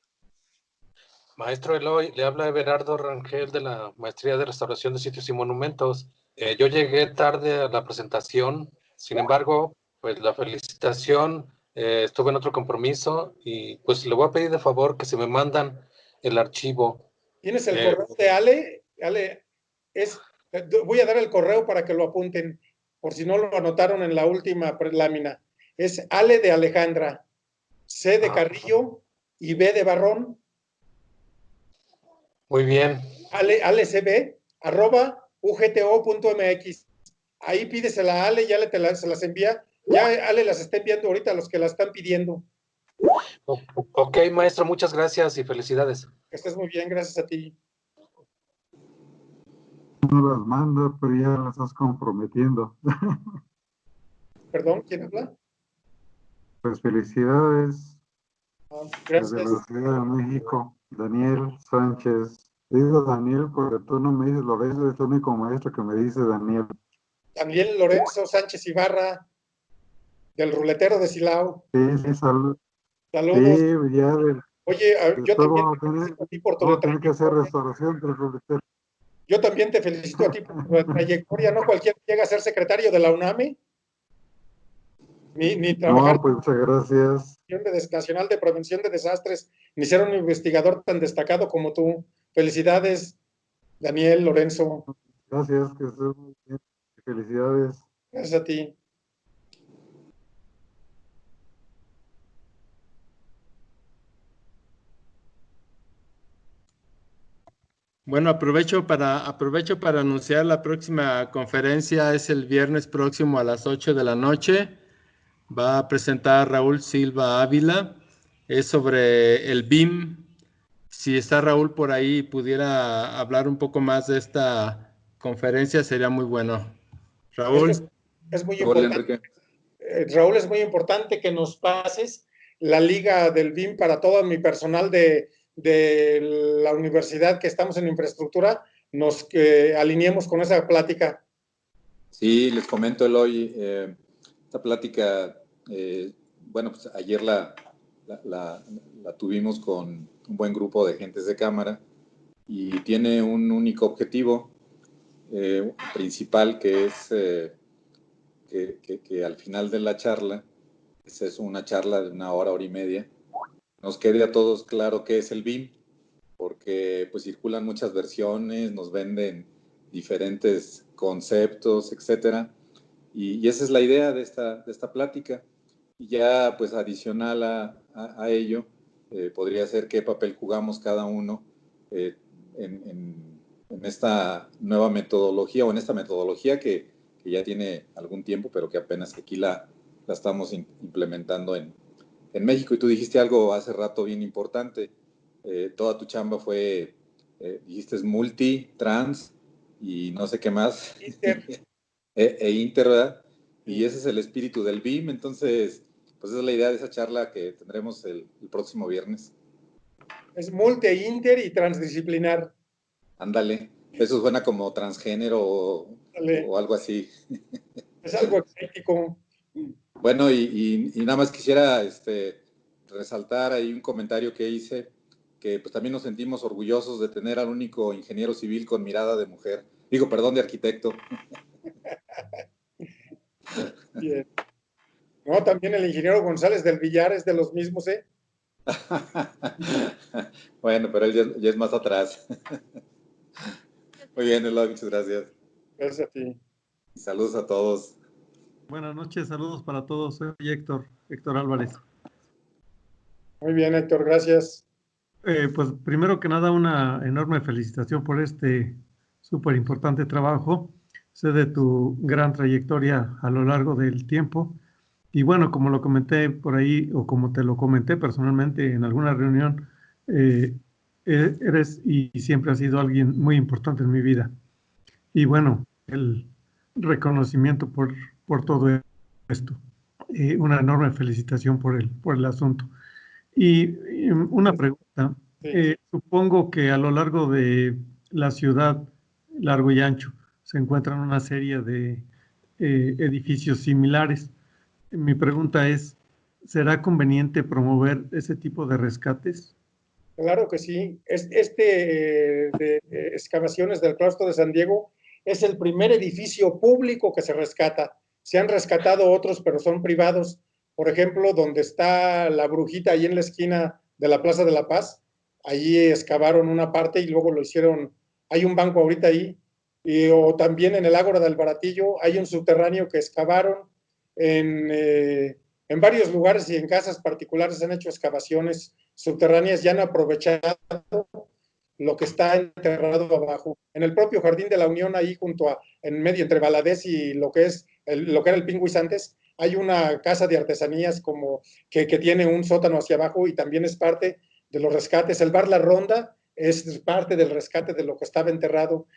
Maestro Eloy, le habla Everardo Rangel de la Maestría de Restauración de Sitios y Monumentos. Yo llegué tarde a la presentación, sin embargo, pues la felicitación, estuve en otro compromiso y pues le voy a pedir de favor que se me mandan el archivo. ¿Tienes el correo de Ale? Ale, voy a dar el correo para que lo apunten, por si no lo anotaron en la última lámina. Es Ale de Alejandra, C de Carrillo y B de Barrón. Muy bien. alecb@ugto.mx. Ahí pídesela a Ale, ya se las envía. Ya Ale las está enviando ahorita a los que la están pidiendo. Ok, maestro, muchas gracias y felicidades. Que estés muy bien, gracias a ti. No las manda, pero ya las estás comprometiendo. Perdón, ¿quién habla? Pues felicidades. Gracias. Desde la Ciudad de México, Daniel Sánchez. Digo Daniel porque tú no me dices Lorenzo, es el único maestro que me dice Daniel. También Lorenzo Sánchez Ibarra, del ruletero de Silao. Sí, Saludos. Sí, ya Oye, yo también vamos te felicito a ti por tu a tener que hacer restauración del ruletero. Yo también te felicito a ti por tu trayectoria, ¿no? Cualquiera llega a ser secretario de la UNAME, ni trabajar No, pues muchas gracias. en la Nacional de Prevención de Desastres, ni ser un investigador tan destacado como tú. Felicidades, Daniel, Lorenzo. Gracias, que estés muy bien. Felicidades. Gracias a ti. Bueno, aprovecho para anunciar la próxima conferencia, es el viernes próximo a las 8 de la noche. Va a presentar Raúl Silva Ávila, es sobre el BIM. Si está Raúl por ahí y pudiera hablar un poco más de esta conferencia, sería muy bueno. Raúl. Es muy Hola, importante. Raúl, es muy importante que nos pases la liga del BIM para todo mi personal de la universidad que estamos en infraestructura, nos alineemos con esa plática. Sí, les comento, Eloy, esta plática, bueno, pues ayer la tuvimos con un buen grupo de gentes de cámara y tiene un único objetivo principal, que es que al final de la charla, esa es una charla de 1 hora, hora y media, nos quede a todos claro qué es el BIM, porque pues circulan muchas versiones, nos venden diferentes conceptos, etcétera, y esa es la idea de esta plática. Y ya pues adicional a ello, podría ser qué papel jugamos cada uno en esta nueva metodología, o en esta metodología que ya tiene algún tiempo, pero que apenas aquí la estamos implementando en México. Y tú dijiste algo hace rato bien importante. Toda tu chamba fue, dijiste, es multi, trans y no sé qué más. Inter. Inter, ¿verdad? Y ese es el espíritu del BIM. Entonces, pues esa es la idea de esa charla que tendremos el próximo viernes. Es multi, inter y transdisciplinar. Ándale. Eso suena como transgénero o algo así. Es algo ecléctico. Bueno, y nada más quisiera resaltar ahí un comentario que hice que pues también nos sentimos orgullosos de tener al único ingeniero civil con mirada de mujer. Digo, perdón, de arquitecto. Bien. No, también el ingeniero González del Villar es de los mismos, ¿eh? Bueno, pero él ya es más atrás. Muy bien, Eloy, muchas gracias. Gracias a ti. Y saludos a todos. Buenas noches, saludos para todos. Soy Héctor Álvarez. Muy bien, Héctor, gracias. Pues primero que nada, una enorme felicitación por este súper importante trabajo. Sé de tu gran trayectoria a lo largo del tiempo. Y bueno, como lo comenté por ahí, o como te lo comenté personalmente en alguna reunión, eres y siempre has sido alguien muy importante en mi vida. Y bueno, el reconocimiento por todo esto. Una enorme felicitación por el asunto. Y una pregunta. Sí. Supongo que a lo largo de la ciudad, largo y ancho, se encuentran una serie de edificios similares. Mi pregunta es, ¿será conveniente promover ese tipo de rescates? Claro que sí. De excavaciones del claustro de San Diego es el primer edificio público que se rescata. Se han rescatado otros, pero son privados. Por ejemplo, donde está la Brujita, ahí en la esquina de la Plaza de la Paz, allí excavaron una parte y luego lo hicieron. Hay un banco ahorita ahí. O también en el Ágora del Baratillo hay un subterráneo que excavaron. En varios lugares y en casas particulares han hecho excavaciones subterráneas y han aprovechado lo que está enterrado abajo. En el propio Jardín de la Unión, ahí en medio entre Valadez y lo que era el Pingüis antes, hay una casa de artesanías que tiene un sótano hacia abajo y también es parte de los rescates. El bar La Ronda es parte del rescate de lo que estaba enterrado.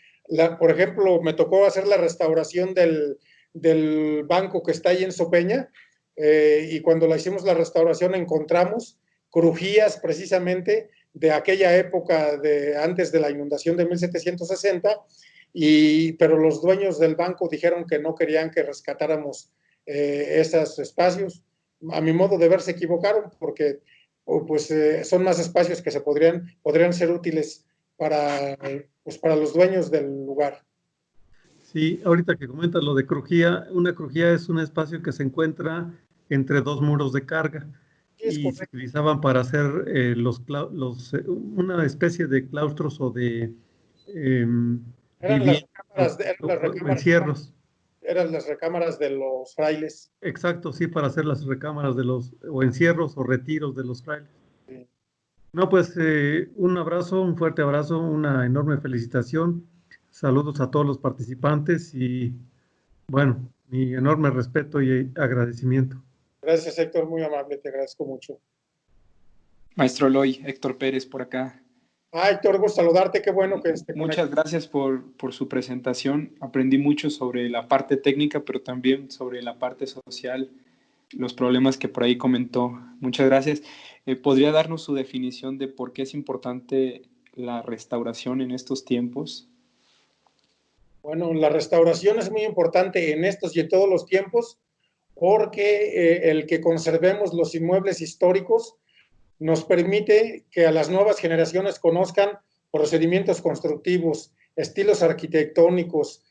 Por ejemplo, me tocó hacer la restauración del banco que está ahí en Sopeña, y cuando la hicimos la restauración encontramos crujías precisamente de aquella época antes de la inundación de 1760, pero los dueños del banco dijeron que no querían que rescatáramos esos espacios. A mi modo de ver se equivocaron porque son más espacios que podrían ser útiles para los dueños del lugar. Sí, ahorita que comentas lo de crujía, una crujía es un espacio que se encuentra entre dos muros de carga y se utilizaban para hacer una especie de claustros o de encierros. Eran las recámaras de los frailes. Exacto, sí, para hacer las recámaras o encierros o retiros de los frailes. Sí. No, pues un abrazo, un fuerte abrazo, una enorme felicitación. Saludos a todos los participantes y, bueno, mi enorme respeto y agradecimiento. Gracias, Héctor, muy amable, te agradezco mucho. Maestro Eloy, Héctor Pérez por acá. Héctor, gusto saludarte, qué bueno que esté. Muchas gracias por su presentación. Aprendí mucho sobre la parte técnica, pero también sobre la parte social, los problemas que por ahí comentó. Muchas gracias. ¿Podría darnos su definición de por qué es importante la restauración en estos tiempos? Bueno, la restauración es muy importante en estos y en todos los tiempos porque el que conservemos los inmuebles históricos nos permite que a las nuevas generaciones conozcan procedimientos constructivos, estilos arquitectónicos,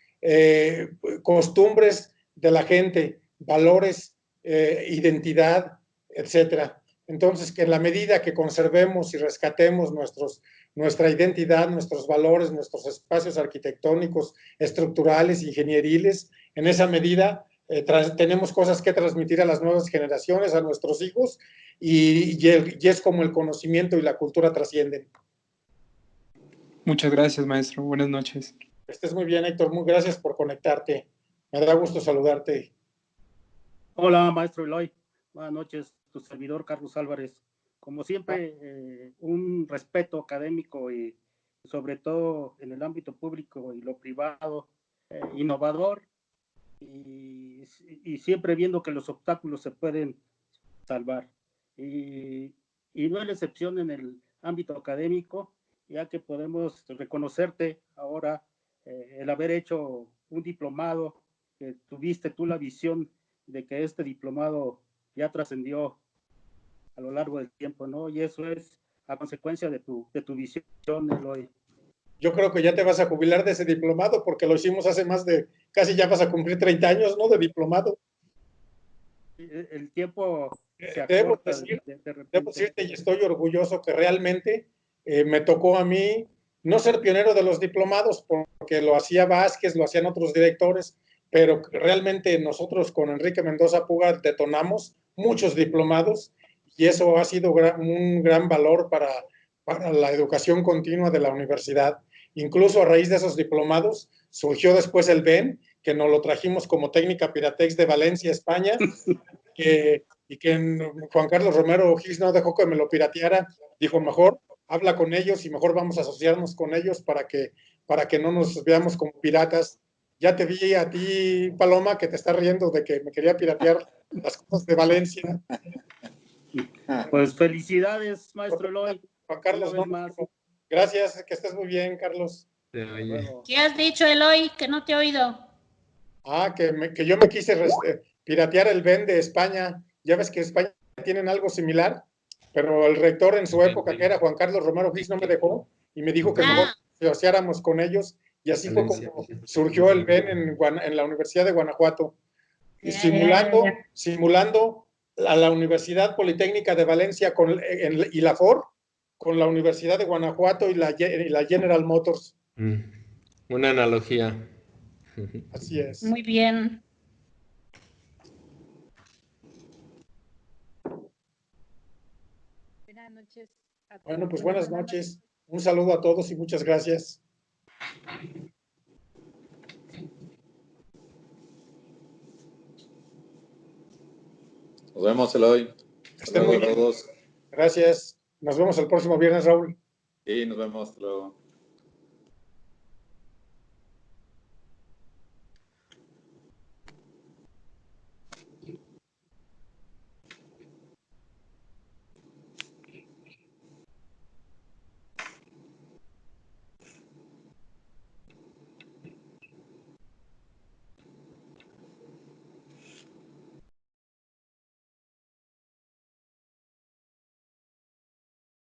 costumbres de la gente, valores, identidad, etcétera. Entonces, que en la medida que conservemos y rescatemos nuestra identidad, nuestros valores, nuestros espacios arquitectónicos, estructurales, ingenieriles, en esa medida tenemos cosas que transmitir a las nuevas generaciones, a nuestros hijos, y es como el conocimiento y la cultura trascienden. Muchas gracias, maestro. Buenas noches. Estés muy bien, Héctor. Muy gracias por conectarte. Me da gusto saludarte. Hola, maestro Eloy. Buenas noches. Tu servidor, Carlos Álvarez. Como siempre, un respeto académico y sobre todo en el ámbito público y lo privado, innovador y siempre viendo que los obstáculos se pueden salvar. Y no hay excepción en el ámbito académico, ya que podemos reconocerte ahora el haber hecho un diplomado, que tuviste tú la visión de que este diplomado ya trascendió a lo largo del tiempo, ¿no? Y eso es a consecuencia de tu visión, Eloy. Yo creo que ya te vas a jubilar de ese diplomado porque lo hicimos hace casi ya vas a cumplir 30 años, ¿no? De diplomado. El tiempo se Debo acorta decirte, repente. y estoy orgulloso que realmente me tocó a mí no ser pionero de los diplomados, porque lo hacía Vázquez, lo hacían otros directores, pero realmente nosotros con Enrique Mendoza Puga detonamos muchos diplomados y eso ha sido un gran valor para la educación continua de la universidad. Incluso a raíz de esos diplomados surgió después el BEN, que nos lo trajimos como técnica Piratex de Valencia, España, y que Juan Carlos Romero Gis no dejó que me lo pirateara, dijo mejor habla con ellos y mejor vamos a asociarnos con ellos para que no nos veamos como piratas. Ya te vi a ti, Paloma, que te estás riendo de que me quería piratear las cosas de Valencia. Pues felicidades, maestro Eloy. Juan Carlos, una vez más. Gracias, que estés muy bien, Carlos. ¿Qué has dicho, Eloy? Que no te he oído. Que yo me quise piratear el BEN de España. Ya ves que España tienen algo similar, pero el rector en su época, que era Juan Carlos Romero Gis, no me dejó y me dijo que mejor asociáramos con ellos. Y así fue como surgió el BEN en la Universidad de Guanajuato, simulando a la Universidad Politécnica de Valencia y la FOR con la Universidad de Guanajuato y la General Motors. Una analogía. Así es. Muy bien. Buenas noches. Bueno, pues buenas noches. Un saludo a todos y muchas gracias. Nos vemos, Eloy. Estén muy bien. Gracias. Nos vemos el próximo viernes, Raúl. Sí, nos vemos. Hasta luego.